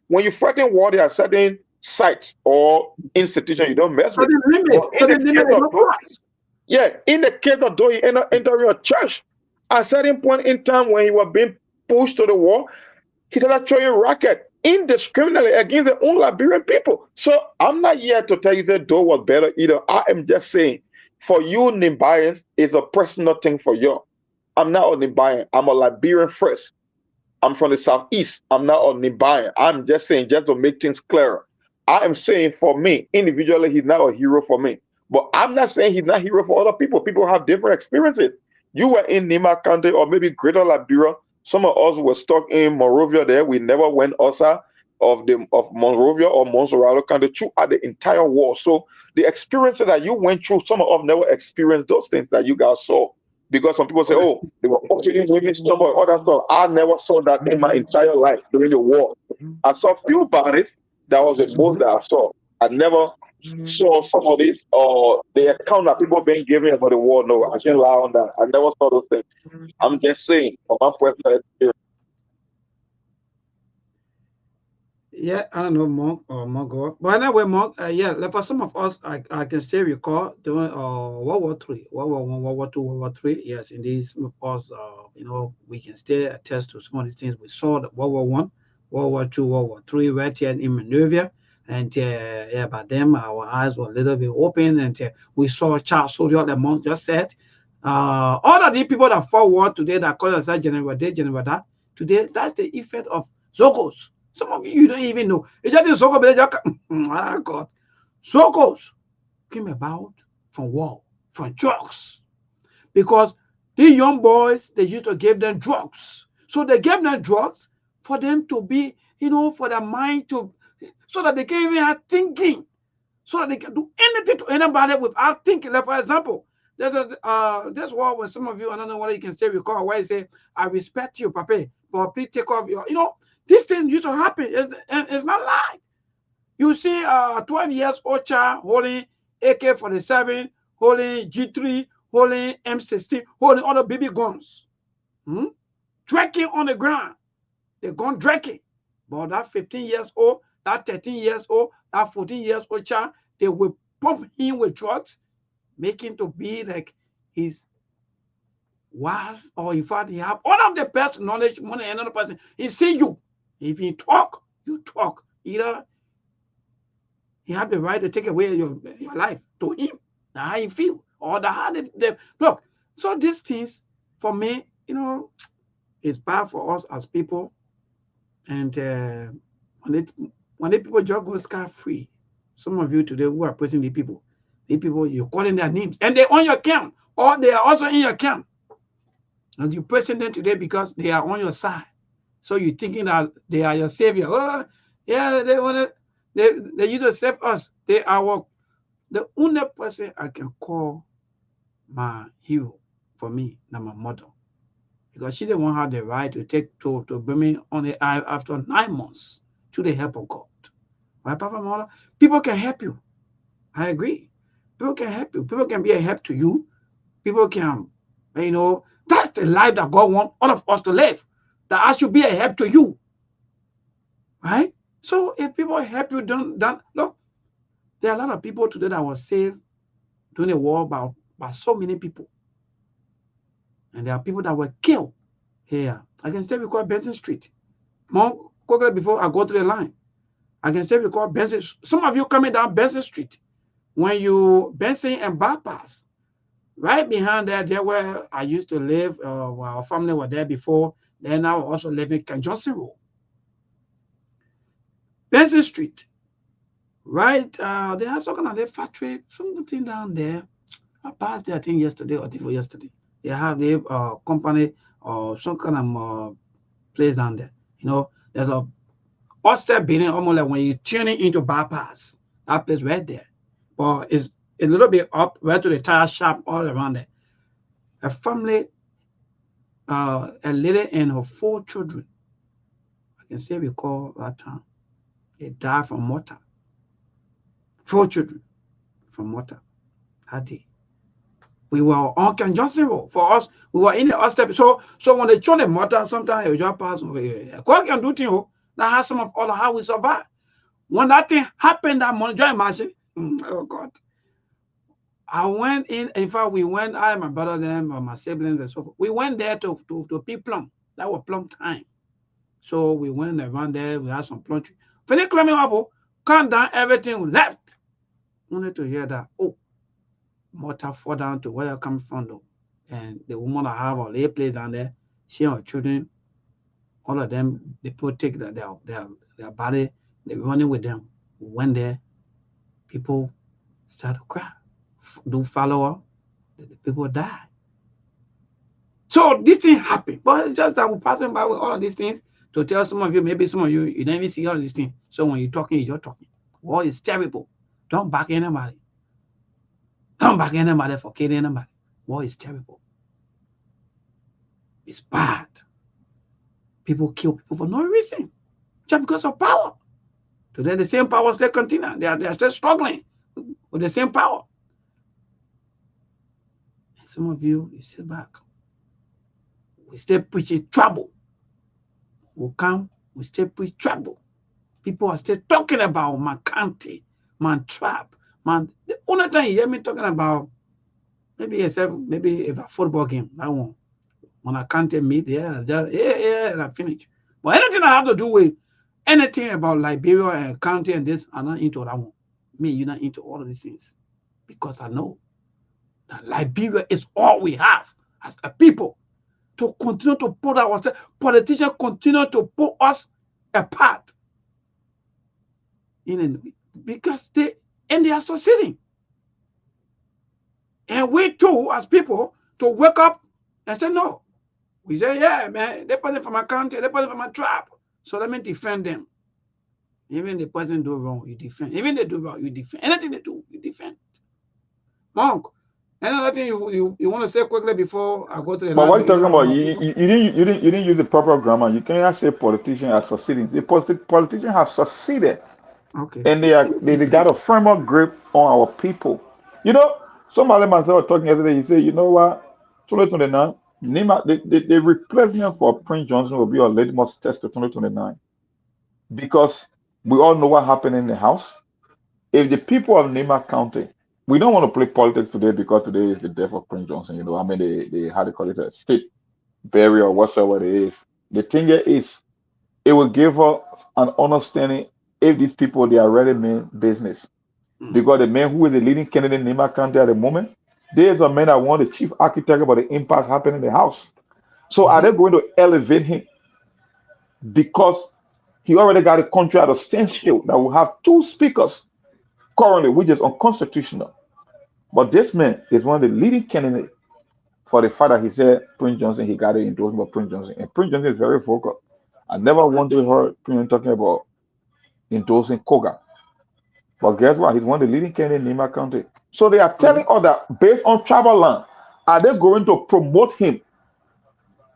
When you fight in war, there are certain sites or institutions you don't mess So with. the limit, But in the case of Doe, Yeah, in the case of though he ended up entering a church, at a certain point in time when he was being pushed to the wall, he started throwing racket indiscriminately against the own Liberian people. So I'm not here to tell you that Doe was better either. I am just saying, for you, Nimbayans, it's a personal thing for you. I'm not a Nimbayan. I'm a Liberian first. I'm from the southeast. I'm not on Nibayan. I'm just saying, just to make things clearer. I am saying for me, individually, he's not a hero for me. But I'm not saying he's not a hero for other people. People have different experiences. You were in Nima County or maybe Greater Liberia. Some of us were stuck in Monrovia there. We never went outside of Monrovia or Monserrado County throughout the entire war. So the experiences that you went through, some of us never experienced those things that you guys saw. Because some people say, oh, they were opening women, some other stuff. I never saw that in my entire life during the war. I saw few bodies. That was the most that I saw. I never saw some of this or the account that people been giving about the war. No, I can't lie on that. I never saw those things. I'm just saying from my personal experience. Yeah, I don't know, Monk or Monk. But anyway, Monk, yeah, like for some of us, I can still recall during World War Three, World War One, World War Two, World War Three. Yes, indeed, some of us, we can still attest to some of these things we saw. The World War One, World War Two, World War Three, right here in Monrovia, and yeah, by then our eyes were a little bit open, and we saw child soldier, like Monk just said. All of the people that fought war today that call themselves general, they general that today, that's the effect of Zogos. Some of you don't even know. It's just Soko, ah, God. Sokos came about from war, from drugs. Because these young boys, they used to give them drugs. So they gave them drugs for them to be, for their mind to, so that they can even have thinking, so that they can do anything to anybody without thinking. Like, for example, there's this war when some of you, I don't know what you can say, recall, where you say, I respect you, Papa, but please take off your, this thing used to happen. It's not like you see a 12 years old child holding AK-47, holding G3, holding M16, holding other baby guns, dragging on the ground. The gun dragging. But that 15 years old, that 13 years old, that 14 years old child, they will pump him with drugs, make him to be like his was, or in fact, he have all of the best knowledge more than another person. He see you. If you talk, you talk. Either he have the right to take away your life to him, that's how you feel, or the how they look. So these things, for me, it's bad for us as people. And when the people just go scot-free, some of you today who are praising the people, you're calling their names, and they're on your camp, or they are also in your camp. And you're praising them today because they are on your side. So you're thinking that they are your savior. Oh, yeah, they used to save us. They are the only person I can call my hero for me, not my mother. Because she didn't want to have the right to bring me on the eye after 9 months to the help of God. My papa, mother, people can help you. I agree. People can help you. People can be a help to you. People can, that's the life that God wants all of us to live. That I should be a help to you. Right? So if people help you, don't look, there are a lot of people today that were saved during the war by so many people. And there are people that were killed here. I can say we call Benson Street. More quickly before I go to the line. I can say we call Benson. Some of you coming down Benson Street. When you Benson and bypass, right behind there where I used to live, our family were there before. Then I also live in Ken Johnson Road. Benson Street. Right, they have some kind of their factory, something down there. I passed there, I think yesterday or before yesterday. They have their company or some kind of place down there. There's a upstairs building, almost like when you turn it into bypass. That place right there, but it's a little bit up, right to the tire shop, all around there. A family, a lady and her 4 children. I can still recall that time. They died from water. 4 children from water that day. We were on Ken Johnson Road. For us, we were in the upstep. So when they throw the mortar, sometimes you just pass over here. God can do things. That has some of all how we survive. When that thing happened that morning, just imagine. Oh God. I went in fact, we went, I, my brother, them, my siblings, and so forth. We went there to pick plum. That was plum time. So we went around there, we had some plum tree. Finish climbing up, calm down, everything left. Only to hear that, oh, mortar fall down to where you come from, though. And the woman that have a lay place down there, she and her children, all of them, they protect their body, they running with them. We went there, people start to cry, do follow up, the people die. So this thing happened, but it's just that we're passing by with all of these things to tell some of you, maybe some of you, you never see all of these things. So when you're talking, you're talking. War is terrible. Don't back anybody. Don't back anybody for killing anybody. War is terrible. It's bad. People kill people for no reason, just because of power. Today, the same power still continue. They are still struggling with the same power. And some of you sit back. We still preaching trouble. We come, we still preach trouble. People are still talking about my county, my tribe, man. The only time you hear me talking about maybe if a football game, that one. When I can't meet, yeah, I finish. But anything I have to do with anything about Liberia and county and this, I'm not into that one. Me, you're not into all of these things. Because I know that Liberia is all we have as a people to continue to put ourselves, politicians continue to put us apart. Because they are succeeding. And we too, as people, to wake up and say, no. We say, yeah, man, they put it for my country, they put it for my tribe. So let me defend them. Even the person do wrong, you defend. Even they do wrong, you defend. Anything they do, you defend. Monk, another thing you want to say quickly before I go to the But what last you're talking about, you didn't use the proper grammar. You cannot say politicians are succeeding. The politicians have succeeded. Okay. And they got a firmer grip on our people. You know, somebody myself was talking yesterday, he said, you know what, 2029, the replacement for Prince Johnson will be a litmus test to 2029. Because we all know what happened in the House. If the people of Nema County, we don't want to play politics today because today is the death of Prince Johnson. You know, I mean, they how they call it, a state burial or whatsoever it is. The thing is, it will give us an understanding if these people they already mean business. Because the man who is the leading candidate in Nema County at the moment, there's a man that want the chief architect about the impasse happening in the House. So are they going to elevate him because he already got a country at a standstill that will have 2 speakers currently, which is unconstitutional. But this man is one of the leading candidates for the fact that he said Prince Johnson, he got it endorsed by Prince Johnson. And Prince Johnson is very vocal. I never wanted to hear Prince talking about endorsing Koga. But guess what? He's one of the leading candidates in Nema County. So they are telling us that based on travel land, are they going to promote him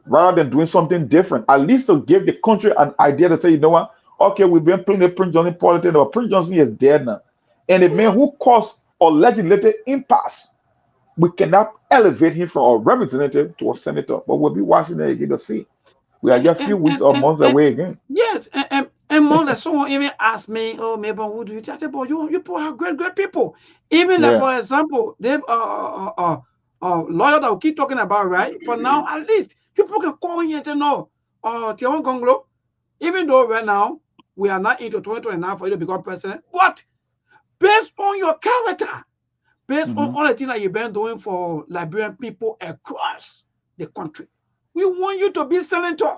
rather than doing something different? At least to give the country an idea to say, you know what? Okay, we've been playing the Prince Johnson politics, but Prince Johnson is dead now. And the man who caused or legislated impasse, we cannot elevate him from a representative to a senator. But we'll be watching it again to see. We are just a few weeks or months away again. Yes, and more than someone even asked me, oh, maybe who do you think? I said, but you people are great people. Even like, for example, they lawyer that we keep talking about, right? For now, at least people can call in and say, no, Tiawan Gonglo, even though right now we are not into 2029 for you to become president, but based on your character, based on all the things that you've been doing for Liberian people across the country, we want you to be senator.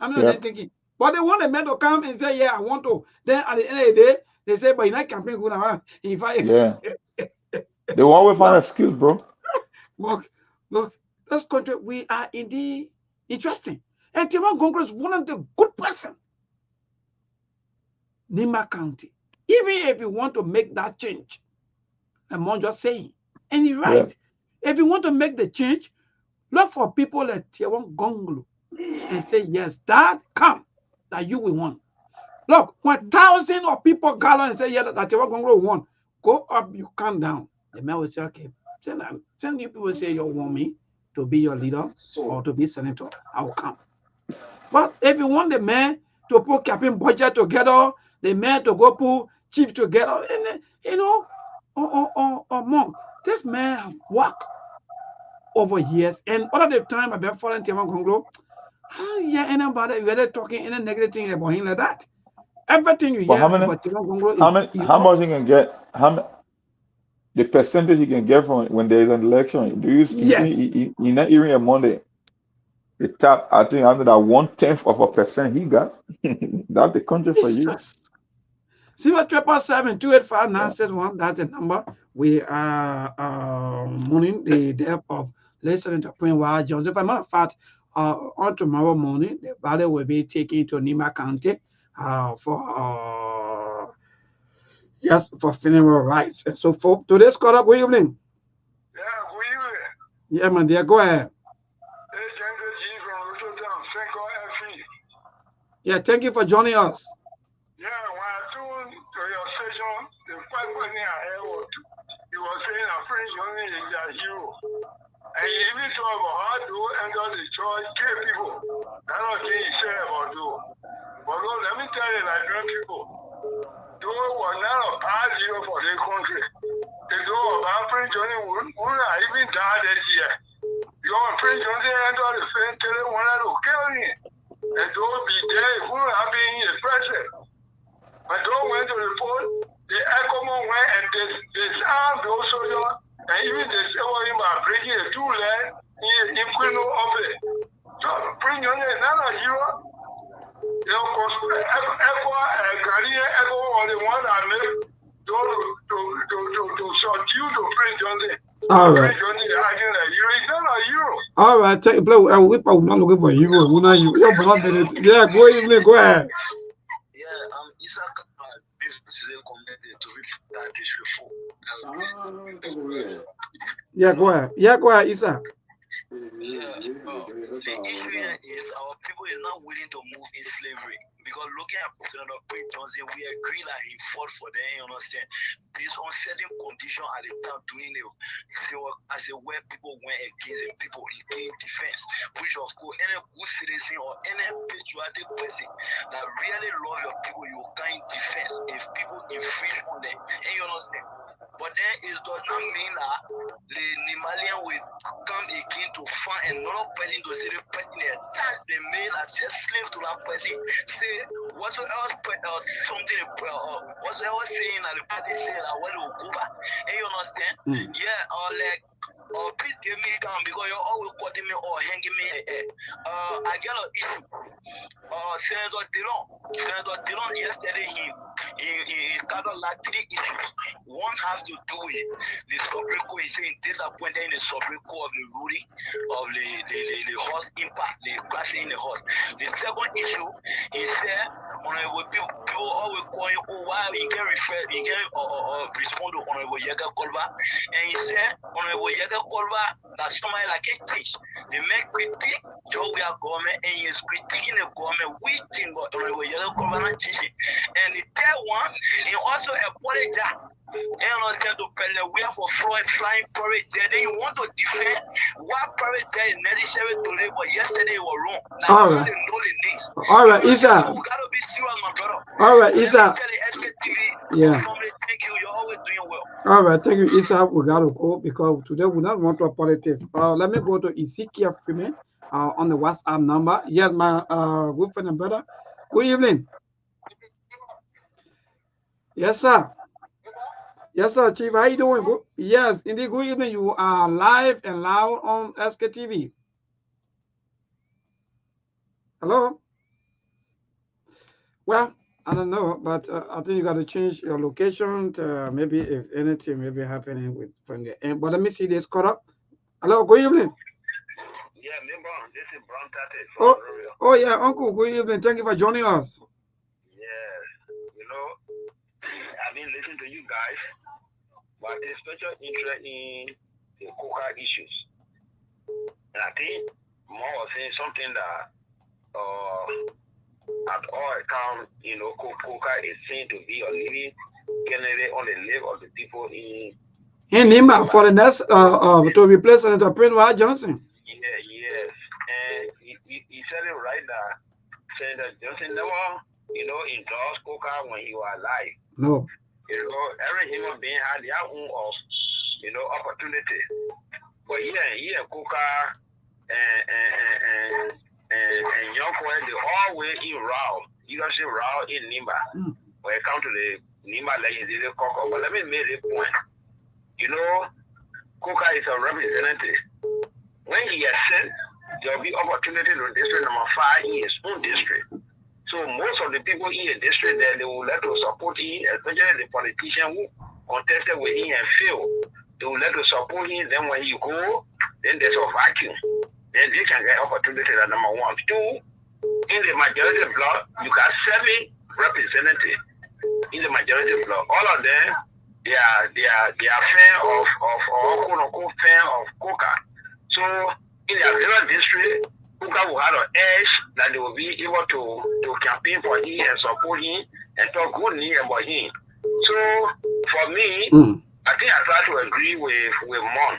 I'm not thinking. But they want a man to come and say, yeah, I want to. Then at the end of the day, they say, but you're not campaigning good enough. They will always find an excuse, bro. Look, this country, we are indeed interesting. And Tiawan Gonglo is one of the good person. Nema County. Even if you want to make that change, I'm just saying. And he's right. If you want to make the change, look for people like Tiawan Gonglo and say, yes, that come, that you will want. Look, when thousands of people gather and say, yeah, that Tiawan Gonglo won, go up, you calm down. The man will say, okay, send you people say you want me to be your leader or to be senator, I will come. But if you want the man to put campaign budget together, the man to go put chief together, and you know, or monk, This man have worked over years, and all of the time I've been following Timon Conglo. Yeah, anybody whether talking any negative thing about him like that. Everything you But hear about Timon Conglo is how much he can get? The percentage he can get from when there is an election? Do you yes. he not even a Monday? The top, I think, under that 0.1% he got. That's the country for you. Jesus. 077-285-961. That's the number. We are mourning the death of late Senator Prince Johnson. As a matter of fact, on tomorrow morning, the body will be taken to Nima County for funeral rites and so forth. Today's call up. Good evening. Yeah, good evening. Yeah, man, dear, go ahead. Yeah, thank you for joining us. Yeah, when I tuned to your session, the first person I heard was you were saying a French only is a hero. And you even talk about how to enter the church, kill people. That's not thing you say about do. But Lord, let me tell you, Nigerian people, those were not a bad hero for their country. The door of our French only wouldn't even die this year. Your French only entered the same tell wanted to kill him. And don't be there who have been the president. But don't went to report, the ECOMO went and they armed those soldiers, and even they say what him are breaking a two-leg in criminal office. So bring your name, not a hero. You know, because ECO was the one that made to subdue to Prince Johnson. All right. Prince Johnson is acting like hero. He's not a hero. All right, take play. We probably not looking for you. We're not you. You're not minute. Yeah, go evening. Go ahead. Yeah, Isaac business community to be that issue. Yeah, go ahead. Yeah, go ahead, Isaac. Yeah, the issue here is our people is not willing to move in slavery. Because looking at President Prince Johnson, we agree that he fought for them, you understand, based on certain conditions at the time doing it. As a where people went against the people in defense, which of course any good citizen or any patriotic person that really love your people, you will come in defense if people infringe on them. And you understand? But then it does not mean that the Nimalian will come again to find another person to say the person that attached the male as a slave to that person. Say whatsoever something whatsoever saying that the party say that when it will go back. And you understand? Yeah, please give me time because you're always cutting me or hanging me. I get an issue. Senator Dillon yesterday he covered like 3 issues. One has to do with the Supreme Court. He's saying disappointed in the Supreme Court of the ruling of the horse impact, the crashing in the horse. The second issue, he said, honorable people always calling, why he can respond to Honorable Yaga Kolba. And he said, Honorable Yaga Kolba, that somebody like a teach. They make critique, we are government, and he is critiquing the government, which thing but Honorable Yaga Kolba not teaching. And the third one, he also apologized. And understand to Pele, we are for flying private jet. Then you want to defend what private jet is necessary today, but yesterday it was wrong. Like, all right. Know the names. All right, Isa. We gotta be serious, my brother. All right, Isa. Sktv, yeah. Thank you. You're always doing well. All right, thank you, Isa. We gotta go because today we don't want to politics. Let me go to Ezekiel Freeman on the WhatsApp number. Yeah, my good friend and brother. Good evening. Yes, sir. Yes, sir, Chief. How you doing? Good. Yes, indeed. Good evening. You are live and loud on Sktv. Hello. Well, I don't know, but I think you got to change your location to maybe if anything may be happening with from the end. But let me see this caught up. Hello. Good evening. Yeah, member, this is Brown Tate. Oh, yeah, Uncle. Good evening. Thank you for joining us. Yes, you know, I've been listening to you guys. But there's special interest in the coca issues. And I think more was saying something that at all accounts, you know, coca is seen to be a living candidate on the level of the people in Nima for the next to replace Senator Prince Johnson. Yeah, yes. And he said it right now. Senator Johnson never, you know, endorsed coca when he was alive. No. You know, every human being had their own opportunity. But here, Kuka and Yoko, they always in Rao. You don't see Rao in Nimba. When it comes to the Nimba, like you did the Coco. But let me make a point. Kuka is a representative. When he is sent, there will be opportunity to district number 5 in his own district. So most of the people in the district there, they will let to support him, especially the politician who contested with him and failed. They will let to support him. Then when you go, then there's a vacuum. Then they can get opportunity at number 1. 2, in the majority bloc, you got 7 representatives in the majority bloc. All of them, they are fan of or quote unquote fan of Coca. So in the Liberian district, Kuka will have an edge that they will be able to campaign for him and support him and talk good about him. So for me, I think I try to agree with Mon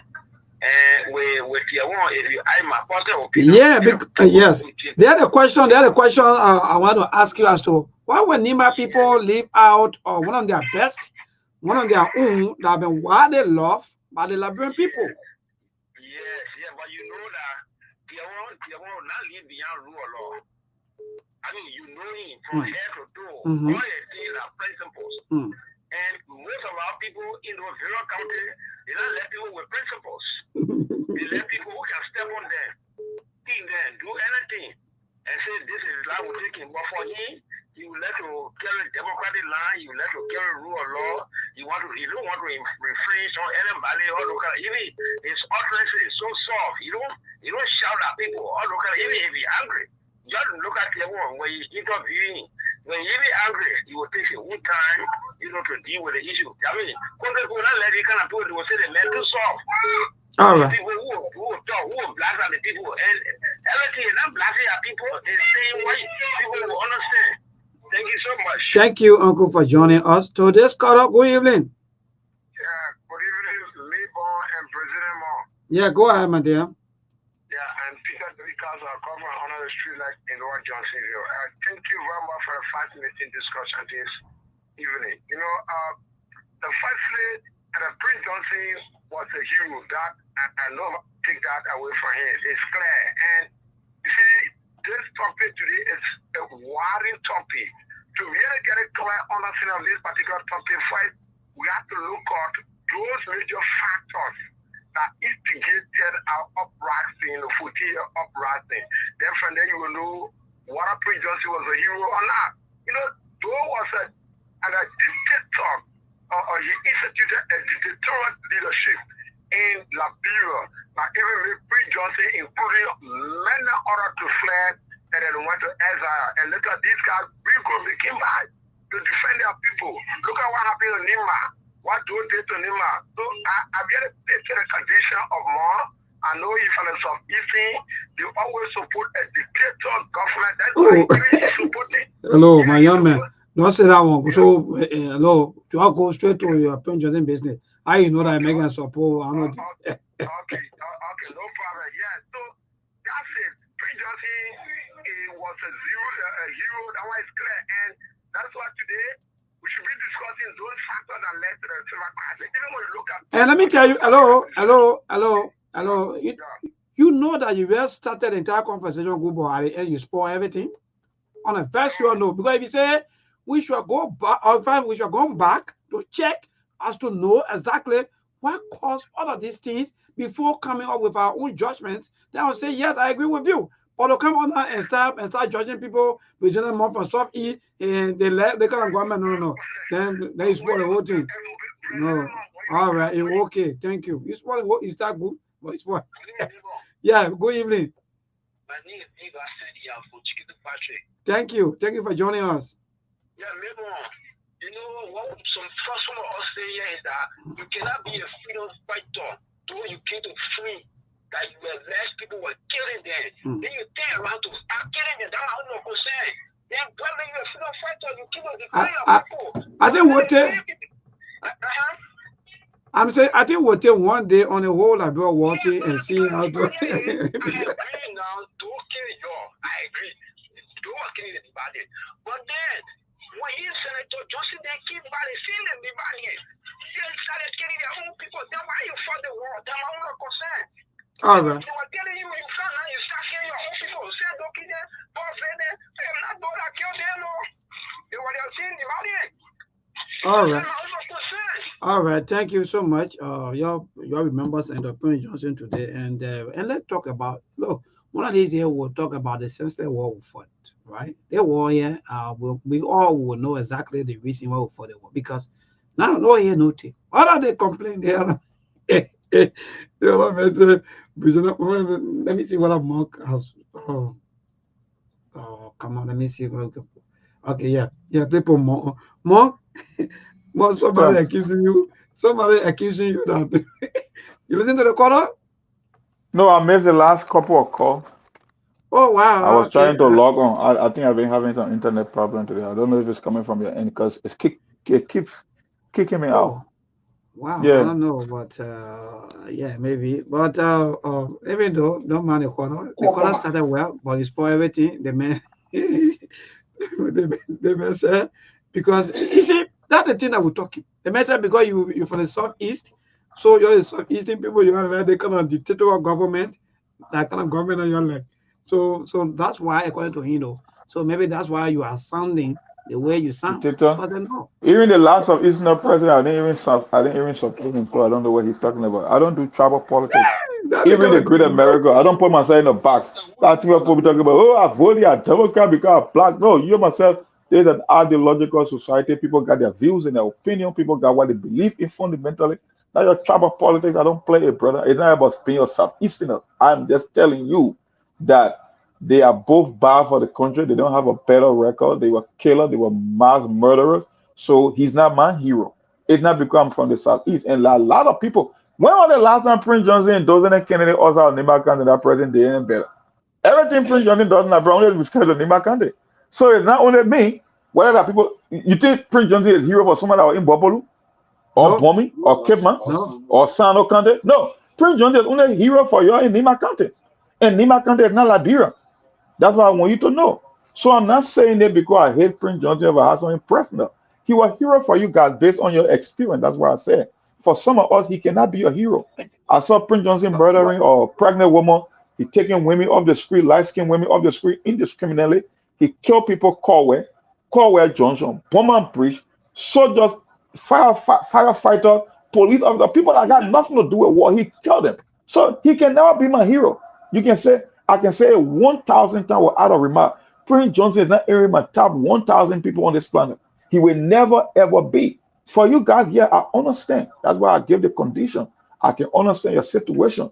and with Tiawon. If you, I my personal opinion. Yeah, yes. The other question I want to ask you as to why when Nima people leave out one of their best, one of their own that have been widely loved by the Liberian people. Yes, but you know that Tiawon will not live beyond rule of law. I mean, you know him from head to toe. All the things are principles. And most of our people in the Liberian country, they don't let people with principles. They let people who can step on them, think them, do anything, and say this is life will take him. But for him, he will let to carry democratic line, you let to carry rule of law, you don't want to refrain on anybody or look at even his utterance is so soft. You don't shout at people or look at even if he's angry. Just look at everyone when he's interviewing. When you be angry, you will take a good time, to deal with the issue. I mean, people not let you kind of people will say the mental soft. All right. People who talk, who blast at the people, and everything, not blasting at people the same way. People will understand. Thank you so much. Thank you, Uncle, for joining us. So this call, good evening. Yeah, good evening, Libon and President Mo. Yeah, go ahead, my dear. Yeah, and Peter Because are covering on the street like in Lower Johnsonville. Thank you very much for a fascinating discussion this evening. The first lady and the Prince Johnson was a hero. That I never take that away from him. It's clear. And you see, this topic today is a worrying topic. To really get a clear understanding of this particular topic, first, we have to look at those major factors that instigated our uprising, the 40-year uprising. Then from there you will know whether Prince Johnson was a hero or not. Though was a dictator, or he instituted a dictatorial leadership in Liberia. Now even with Prince Johnson, including many others to fled and then went to exile. And later these guys came back to defend their people. Look at what happened to Nima. What do they to Nima? So I've got to take the condition of more. I know if I'm eating, they always support a dictator government. That's why they support it. Hello, my young man. Don't say that one. So, hello, you all go straight to your Prince Johnson business. I know that I'm making support. I'm not. Okay, no problem. Yeah, so that's it. Prince Johnson was a hero. That was clear. And that's why today we should be discussing those factors that led to the civil crisis. Even when you look at. And let me tell you, hello. You know that you just started the entire conversation with Buhari and you spoil everything on a very sure note. Because if you say we should go back, or in fact, we should go back to check as to know exactly what caused all of these things before coming up with our own judgments, then I will say, yes, I agree with you. Or to come on and start judging people with more from soft E and they kind of government, no. Then you spoil the whole thing. No. All right, okay, thank you. You spoil the whole, is that good? Well, it's what? Yeah, good evening. My name is Eva Sedia from Chiquito Patrick. Thank you for joining us. Yeah, maybe what some first one of us say here is that you cannot be a freedom fighter though you came to free that you were less people were killing them. Then you turn around to start killing them. That's how no concern. Then when you're a freedom fighter, you kill the people. I think what I'm saying, I think we'll take one day on a whole Liberia water and see how to. I agree now. Don't kill your. I agree. Don't kill anybody. But then, But he, Senator Johnson, they keep balancing the Liberian. They started killing their own people. Then why you fought the war? Then my own concern. All right. They were telling you in front, now you start killing your own people. Say, don't kill them, don't offend them. I'm not going to kill them, no. They were saying Liberian. All right. All right. Thank you so much. Y'all remember Senator Prince Johnson today, and let's talk about. Look, one of these here we'll talk about the senseless war we fought. Right? The war here. We all will know exactly the reason why we fought the war because now no here no take. What are they complaining there? Let me see what a monk has. Oh, come on. Let me see. Okay, yeah. People more. More somebody accusing you that you listen to the caller? No, I missed the last couple of calls. Oh wow. I was trying to log on. I think I've been having some internet problem today. I don't know if it's coming from your end because it keeps kicking me out. Wow, Yeah. I don't know, but yeah, maybe. But even though don't mind the corner started well, but it spoiled everything. The man the man said because you see that's the thing that we're talking. The matter because you're from the southeast, so you're the southeastern people, you're like the kind of dictatorial government, that kind of government that you're like. So that's why according to him, so maybe that's why you are sounding the way you sound. Dictator. So I don't know. Even the last of Eastern president, I didn't even support him, so I don't know what he's talking about. I don't do tribal politics. Even the great America, I don't put myself in the box. That's what people be talking about. Oh, I voted a Democrat because I'm black. No, you myself, there's an ideological society. People got their views and their opinion. People got what they believe in fundamentally. Now your tribal politics, I don't play it, brother. It's not about Spain or Southeastern. I'm just telling you that they are both bad for the country. They don't have a better record. They were killers. They were mass murderers. So he's not my hero. It's not because I'm from the Southeast. And a lot of people, when was the last time Prince Johnson and Dozen and Kennedy also out Nima County that president they ain't better? Everything Prince Johnson does not only because of Nima County. So it's not only me. Whether that people, you think Prince Johnson is hero for someone that was in Bopolu or Bomi or Cape Man or Sano County? No. Prince Johnson is only a hero for you in Nima County. And Nima County is not Liberia. That's what I want you to know. So I'm not saying that because I hate Prince Johnson or I have something personal. He was a hero for you guys based on your experience. That's what I said. For some of us, he cannot be a hero. I saw Prince Johnson murdering or pregnant woman. He taking women off the street, light-skinned women off the street indiscriminately. He killed people Corwell Johnson, Bowman Bridge, soldiers, firefighter, police officer, people that got nothing to do with war. He killed them. So he can never be my hero. You can say, I can say it 1,000 times without a remark. Prince Johnson is not even my top 1,000 people on this planet. He will never ever be. For you guys, yeah, I understand. That's why I give the condition. I can understand your situation.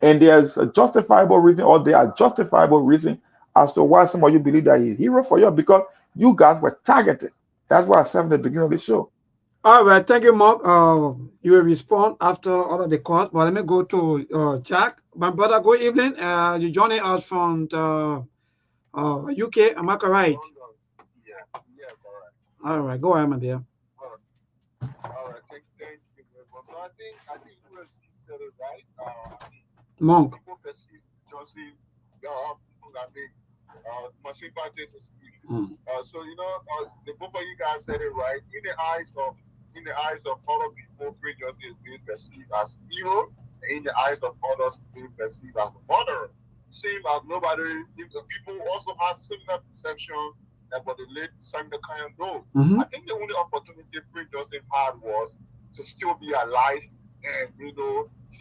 And there's a justifiable reason, or there are justifiable reason as to why some of you believe that he's a hero for you because you guys were targeted. That's why I said at the beginning of the show. All right, thank you, Mark. You will respond after all of the calls, but let me go to Jack. My brother, good evening. You joining us from the UK, am I correct? Yeah, correct. All right, go ahead, my dear. All right, thank you very much. So I think you said it right. Monk. People perceive Johnson, people that make my sympathy to Steve. So the both of you guys said it right. In the eyes of other people, Prince Johnson is being perceived as hero. In the eyes of others, being perceived as a murderer. Same as nobody. People also have similar perception about the late Senator Kayan Road. I think the only opportunity Prince Johnson had was to still be alive and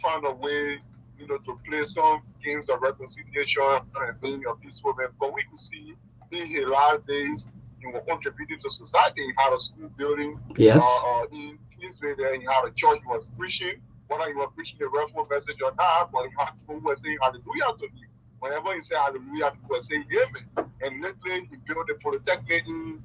find a way to play some games of reconciliation and being a peaceful man. But we can see in his last days, he was contributing to society. He had a school building. Yes. In Kingsway there, he had a church he was preaching. Whether he was preaching the gospel message or not, but he had people who were saying hallelujah to him. Whenever he said hallelujah, people were saying amen. And lately, he built a polytechnic in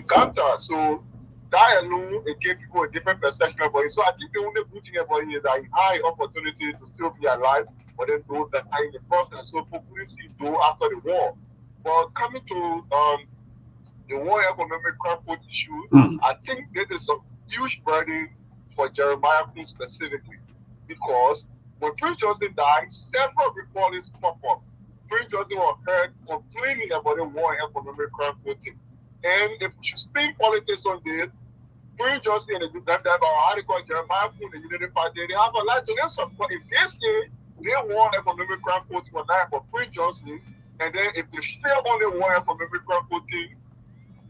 Kanta. So that alone, it gave people a different perception about it. So I think the only good thing about it is that he had opportunity to still be alive, but there's those that are in the process. So people couldn't see though after the war. But coming to the war economic code issue, I think there is a huge burden for Jeremiah Queen specifically. Because when Prince Johnson died, several reporters pop up. Prince Johnson was heard complaining about the war economic crime voting. And if you spin politics on this, Prince Johnson and the group that article Jeremiah Food, the Unity Party, they have a lot to listen. But if they say they want economic crime voting for now for Prince Johnson, and then if they still only want economic crime voting,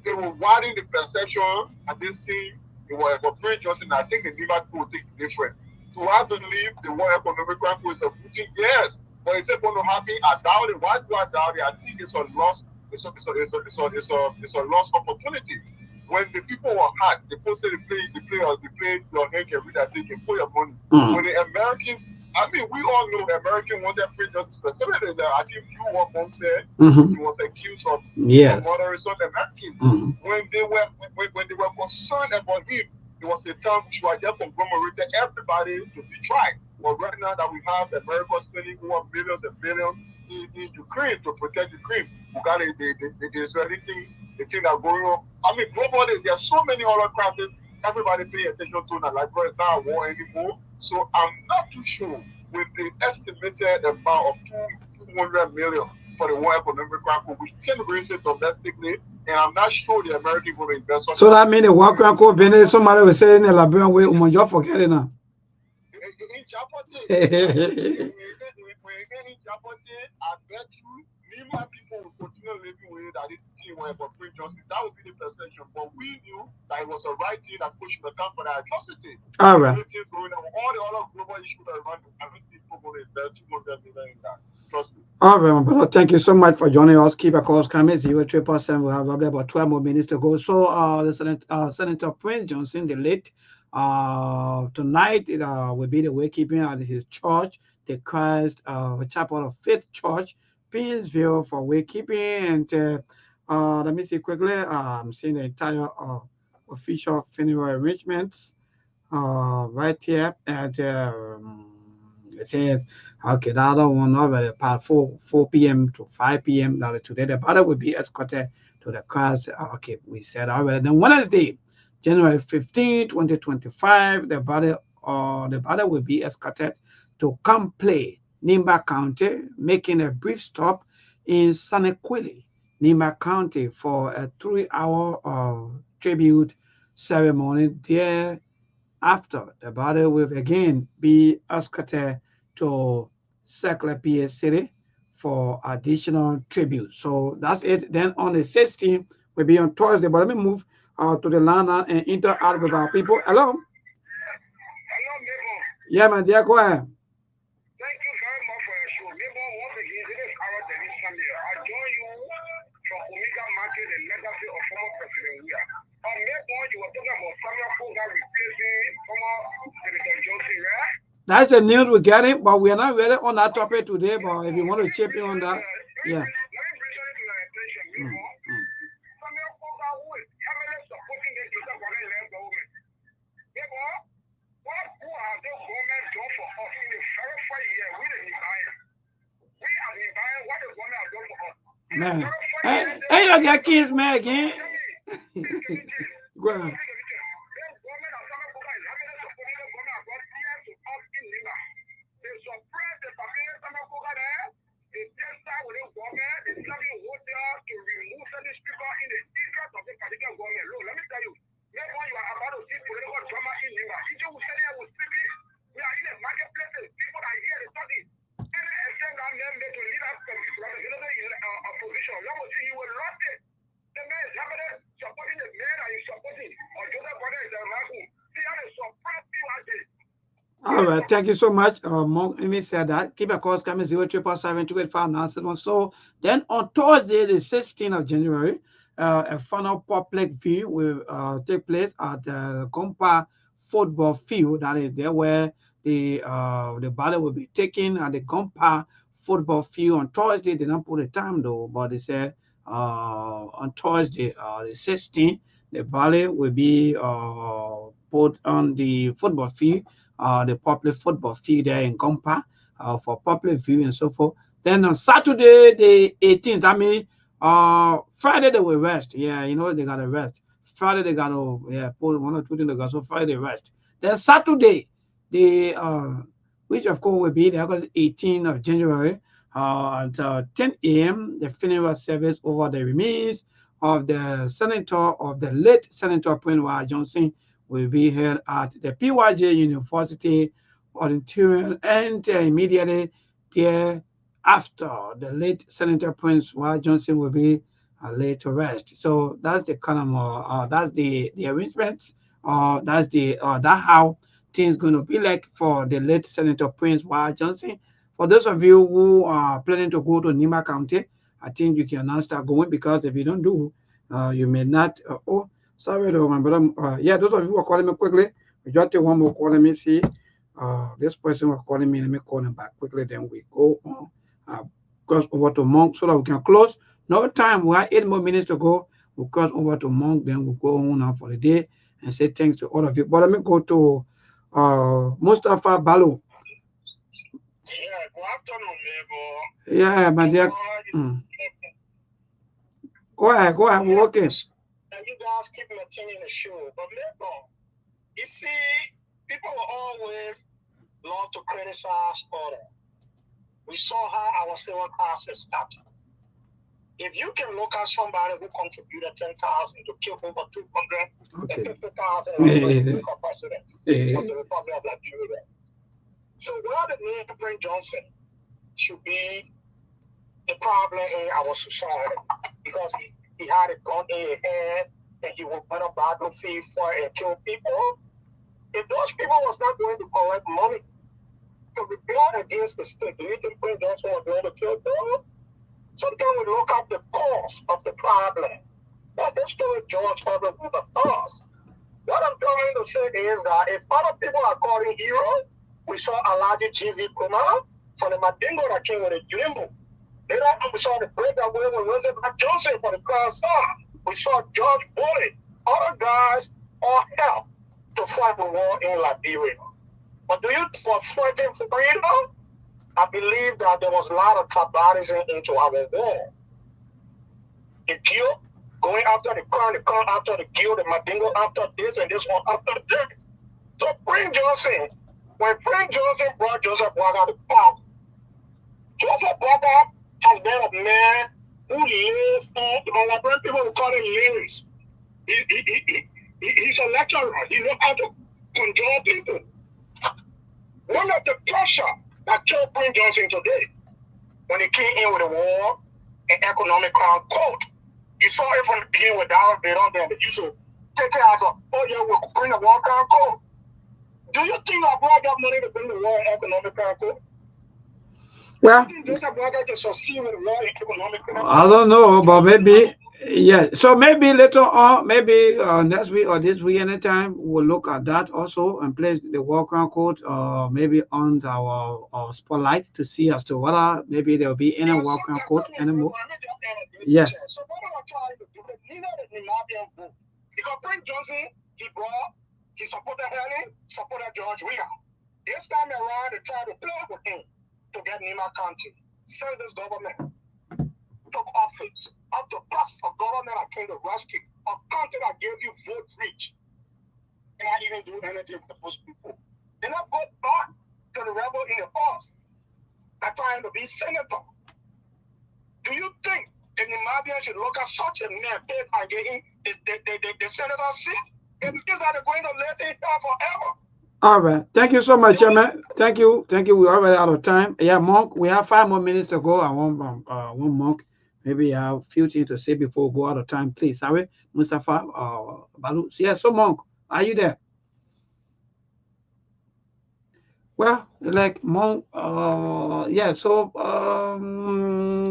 they will widen the perception of this team. It was for Prince Johnson. I think the Liverpool will take different. So I believe the one economic crime voting is a voting, yes. But is it going to happen? I doubt it. Why do I doubt it? I think it's a loss. It's a lost opportunity. When the people were hot, they posted they play your head can read that thing, you put your money. When the American, I mean, we all know the American want that free justice, specifically that I think you once said he was accused of murdering some Americans. When they were concerned about him, it was a time which was just conglomerated everybody to be tried. But right now that we have America spending over billions and billions in Ukraine to protect Ukraine, we got the Israeli thing, the thing that going on. I mean, globally, there are so many other crises. Everybody pay attention to now, like it's not a war anymore. So I'm not too sure with the estimated amount of 200 million for the war economic crime, which can raise it domestically, and I'm not sure the American going to invest on. So that means the war crime could be somebody was saying in the Liberian way, you forget it now. I bet you many people will continue living with that this team went for Prince Johnson. That would be the perception. But we knew that it was a right thing that pushed the camp for the atrocity. All right. All the other global issues around, I don't think people will invest 200 million in that. Trust me. All right, brother. Thank you so much for joining us. Keep our calls coming. 077. We have about 12 more minutes to go. So, the Senator Prince Johnson, the late, tonight it will be the wakekeeping at his church, the Christ Chapel of Faith Church, Painesville, for wakekeeping. And let me see quickly. I'm seeing the entire official funeral arrangements right here at. It says, okay, the other one over about 4 p.m. to 5 p.m. Now today the body will be escorted to the cross. Okay, we said already. Then Wednesday, January 15, 2025, the body will be escorted to Camplay, Nimba County, making a brief stop in Sanequili, Nimba County, for a 3-hour tribute ceremony there. After the body will again be escorted to Circle PA City for additional tribute. So that's it. Then on the 16th, we'll be on Thursday. But let me move to the line and interact with our people. Hello? Hello, neighbor. Yeah, man, dear, go ahead. Thank you very much for your show. Neighbor, once again, this is our Dennis Sunday. I join you from Omega Market, the legacy of former President Weah. Neighbor, you were talking about Samuel Foga replacing former Senator Johnson, right? That's the news we're getting, but we are not really on that topic today. But if you want to chip in on that, yeah. Let me bring something to your attention, neighbor. Samuel Foga, who is heavily supporting the Joseph Wagner government. Neighbor, who have the government done for us in a very 5 years with the Liberian? We are Liberian, what the government has done for us? Man, hey, you get kids, man, again. Go ahead. All right, thank you so much. Let me say that. Keep a calls coming 077-285-971. So then on Thursday, the 16th of January, a final public view will take place at the Compa football field. That is there where the body will be taken at the Compa football field on Thursday. They don't put the time though, but they said on Thursday, the 16th, the body will be put on the football field. The public football field there in Compa for public view and so forth. Then on Saturday, the 18th, I mean, Friday they will rest. Yeah, you know, they got to rest. Friday they got to, pull 1 or 2 things, they got, so Friday rest. Then Saturday, which of course will be the 18th of January, at 10 a.m., the funeral service over the remains of the senator of the late Senator Prince Y. Johnson will be held at the PYJ University auditorium, and immediately thereafter, the late Senator Prince Y. Johnson will be laid to rest. So that's the kind of that's the arrangements. That's the that how things going to be like for the late Senator Prince Y. Johnson. For those of you who are planning to go to Nima County, I think you can now start going, because if you don't do, you may not. Oh, sorry, though, my brother. Yeah, those of you who are calling me quickly, we just take one more call. Let me see. This person was calling me. Let me call him back quickly. Then we go on. Cross over to Monk so that we can close. No time. We have 8 more minutes to go. We'll cross over to Monk. Then we'll go on now for the day and say thanks to all of you. But let me go to Mustafa Balu. Yeah, good afternoon, neighbor. Yeah, my dear. Go ahead, we're okay. You guys keep maintaining the show. But neighbor, you see, people will always love to criticize order. We saw how our civil classes started. If you can look at somebody who contributed 10,000 to kill over 250,000 president of the Republic of Nigeria. So why did Liberian Johnson should be the problem in our society? Because he had a gun in his hand and he went on a battlefield for and kill people. If those people was not going to collect money to rebel against the state, do you think Liberian Johnson was going to kill them? Sometimes we look at the cause of the problem. That's the story George Herbert was us. What I'm trying to say is that if other people are calling hero, we saw Alaji GV Kumar from the Madingo that came with a Jimbo. Later on, we saw the breakaway with Elizabeth Johnson for the Crown Star. We saw George Bullet. Other guys all helped to fight the war in Liberia. But do you for fighting for freedom? I believe that there was a lot of tribalism into our war. The guilt going after the crown after the guilt, the Madingo after this and this one after this. So Prince Johnson, when Prince Johnson brought Joseph Walker to power, Joseph Walker has been a man who lives on Liberian people who call him lyrics. He's a lecturer. He knows how to control people. One of the pressure that killed Prince Johnson today, when he came in with the war and economic crown code, you saw it from the beginning with Darrell Vedon, then they used to take it as oh yeah, we'll bring the war crown code. Do you think our boy got money to bring the war and economic crown code? Well, I don't know, but maybe, yeah. So maybe later on, maybe next week or this week, anytime, we'll look at that also and place the welcome code maybe on our spotlight to see as to whether maybe there will be any welcome code anymore. Yes. So what am I trying to do? Because Prince Johnson, he supported Helen, supported George Weah. This time around, they tried to play with him to get Nima County. Since this government took office, up to pass a government that came to rescue, a country that gave you vote reach, and not even do anything for those people. They not go back to the rebel in the past and trying to be senator. Do you think the Nimadian should look at such a man and get him the senator seat? It means that they're going to let him down forever. All right. Thank you so much, Chairman. Thank you. We're already out of time. Yeah, Monk, we have 5 more minutes to go. I want one Monk. Maybe I have a few things to say before we go out of time. Please, sorry, Mustafa Balu. Yeah, so Monk, are you there? Well, like Monk, yeah, so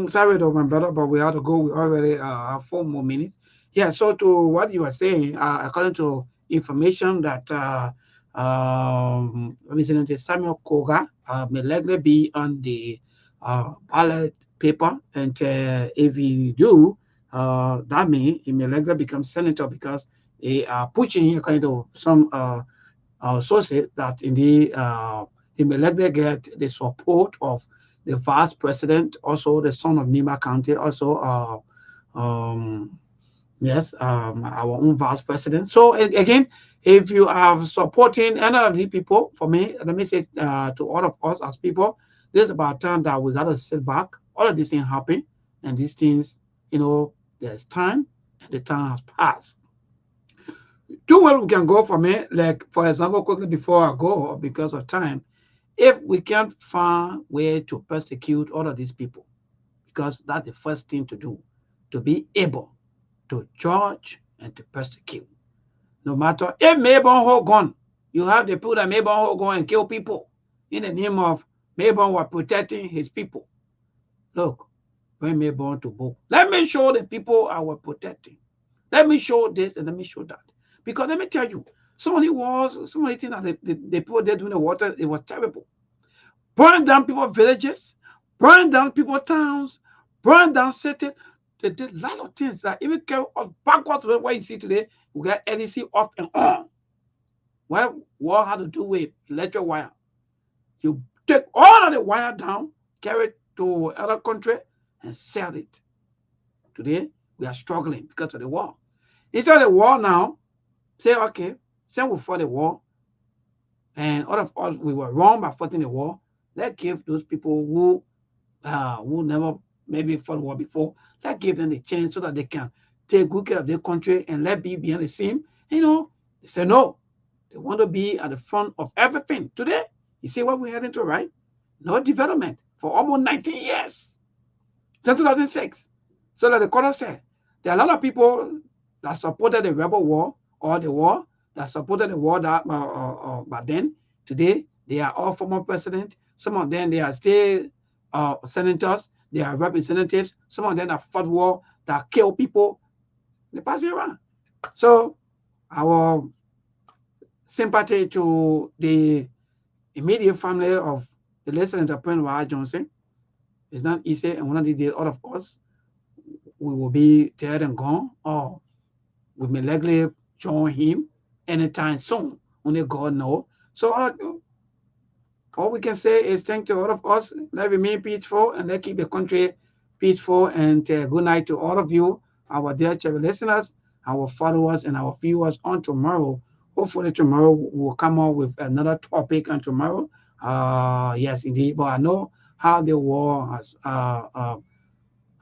sorry though, my brother, but we have to go. We already have 4 more minutes. Yeah, so to what you were saying, according to information that Representative Samuel Koga may likely be on the ballot paper, and if he do, that means he may likely become senator, because they are pushing kind of some sources that indeed he may likely get the support of the vice president, also the son of Nima County, also yes, our own vice president. So again, if you are supporting any of these people, for me, let me say to all of us as people, this is about time that we got to sit back. All of these things happen, and these things, there's time and the time has passed. Two ways we can go from it, like for example, quickly before I go, because of time, if we can't find way to persecute all of these people, because that's the first thing to do, to be able to judge and to persecute. No matter if Mayborn hold gun, you have the people that Mayborn hold gun and kill people in the name of Mayborn was protecting his people. Look, bring Mayborn to book. Let me show the people I was protecting. Let me show this and let me show that. Because let me tell you, some of the things that the people there doing the water, it was terrible. Burn down people's villages, burn down people's towns, burn down cities. They did a lot of things that even carry us backwards to what you see today. We got LEC off and on. Well, what had to do with electric wire? You take all of the wire down, carry it to other country, and sell it. Today, we are struggling because of the war. Instead of the war now, say, okay, say we fought the war, and all of us, we were wrong by fighting the war. Let's give those people who never maybe fought the war before, let's give them the chance so that they can take good care of their country and let be behind the scene. You know, they say no. They want to be at the front of everything. Today, you see what we're heading to, right? No development for almost 19 years. Since 2006. So like the caller said, there are a lot of people that supported the rebel war or the war, that supported the war that but then today they are all former president. Some of them they are still senators, they are representatives. Some of them are fought war that kill people. They pass it around. So our sympathy to the immediate family of the late Senator Prince Y. Johnson. It's not easy, and one of these days, all of us, we will be dead and gone, or we may likely join him anytime soon. Only God knows. So all we can say is thank to all of us. Let remain peaceful and let keep the country peaceful. And good night to all of you, our dear listeners, our followers, and our viewers on tomorrow. Hopefully tomorrow we'll come up with another topic on tomorrow. Yes, indeed. But I know how the war has, and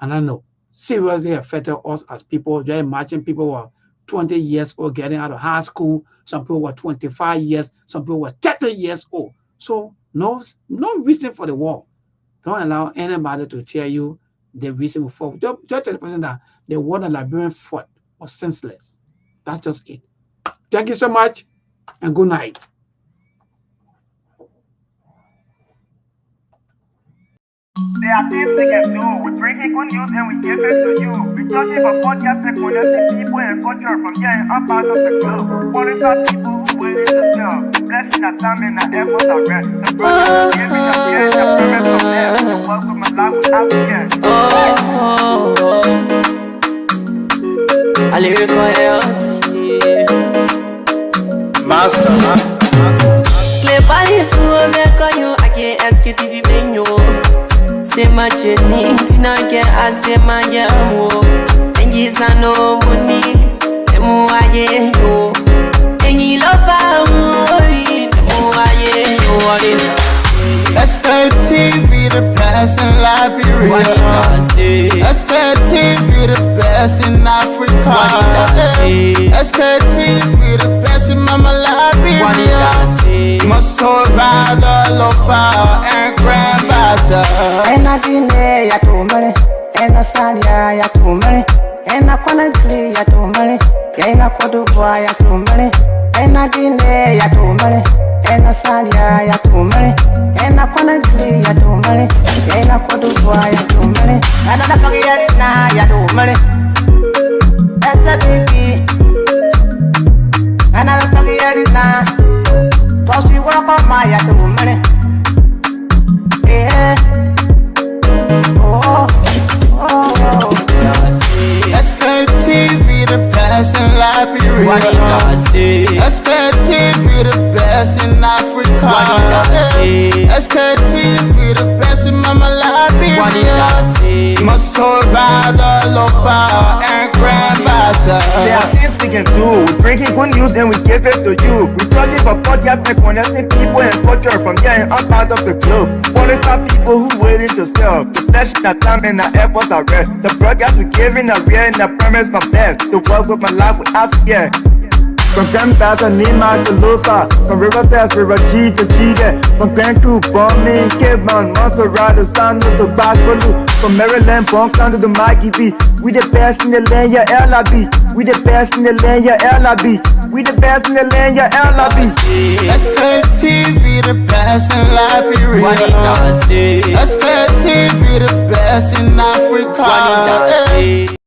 I know, seriously affected us as people. Just imagine people were 20 years old getting out of high school. Some people were 25 years. Some people were 30 years old. So no reason for the war. Don't allow anybody to tell you the reason for. Just tell the person that the war that Liberian fought was senseless. That's just it. Thank you so much, and good night. There are things we can do. We bring in good news and we give it to you. We talking about podcast and connecting people and culture from here and part of the globe. Qualified people who willing to serve. Blessing that time and that effort are rest. The process of giving us the end of payment from them. So welcome and life with African. A lyrical health. Master. Cleverly, so I can't Sktv menu. C'est ma chenille, tina ke ase ma yamu. Engi sano muni, emu aye yo. Engi lofa mui, emu aye yo. Sktv, the best in Liberia. Sktv, the best in Africa. Sktv, the best in Mama Liberia. Must hold by the lofa and grandbaza. Ena dine ya tumale, ena salia ya tumale, ena kwanagli ya tumale, ena kodubwa ya tumale, ena dine ya tumale, ena salia ya tumale, ena kwanagli ya tumale, ena kodubwa ya tumale, ena napagiyari na ya tumale, Sktv, ena napagiyari na, tosi wako ma ya tumale, yeah. Sktv, the best in Liberia. Sktv, the best in Africa. Sktv, the best in Mama Liberia. Must hold by the lopa and grandbaza. can do. We bring in good news and we give it to you. We talking about podcasts and connecting people and culture from here and I'm part of the club. For the top people who waiting to sell. The flesh, the time and the efforts are red. The broadcast we giving a real and the premise my best. The work with my life with us, yeah. From Grandpa to Nima to Lufa, from River Sass, River G to Chide, from Grand Crew, Bombay, Kevon, Montserrat, San to Bakwalu, from Maryland, Bonkan to the Mikey B. We the best in the land, yeah, LIB. We the best in the land, yeah, LIB. We the best in the land, yeah, LIB. Sktv, the best in Liberia. Sktv, the best in Africa.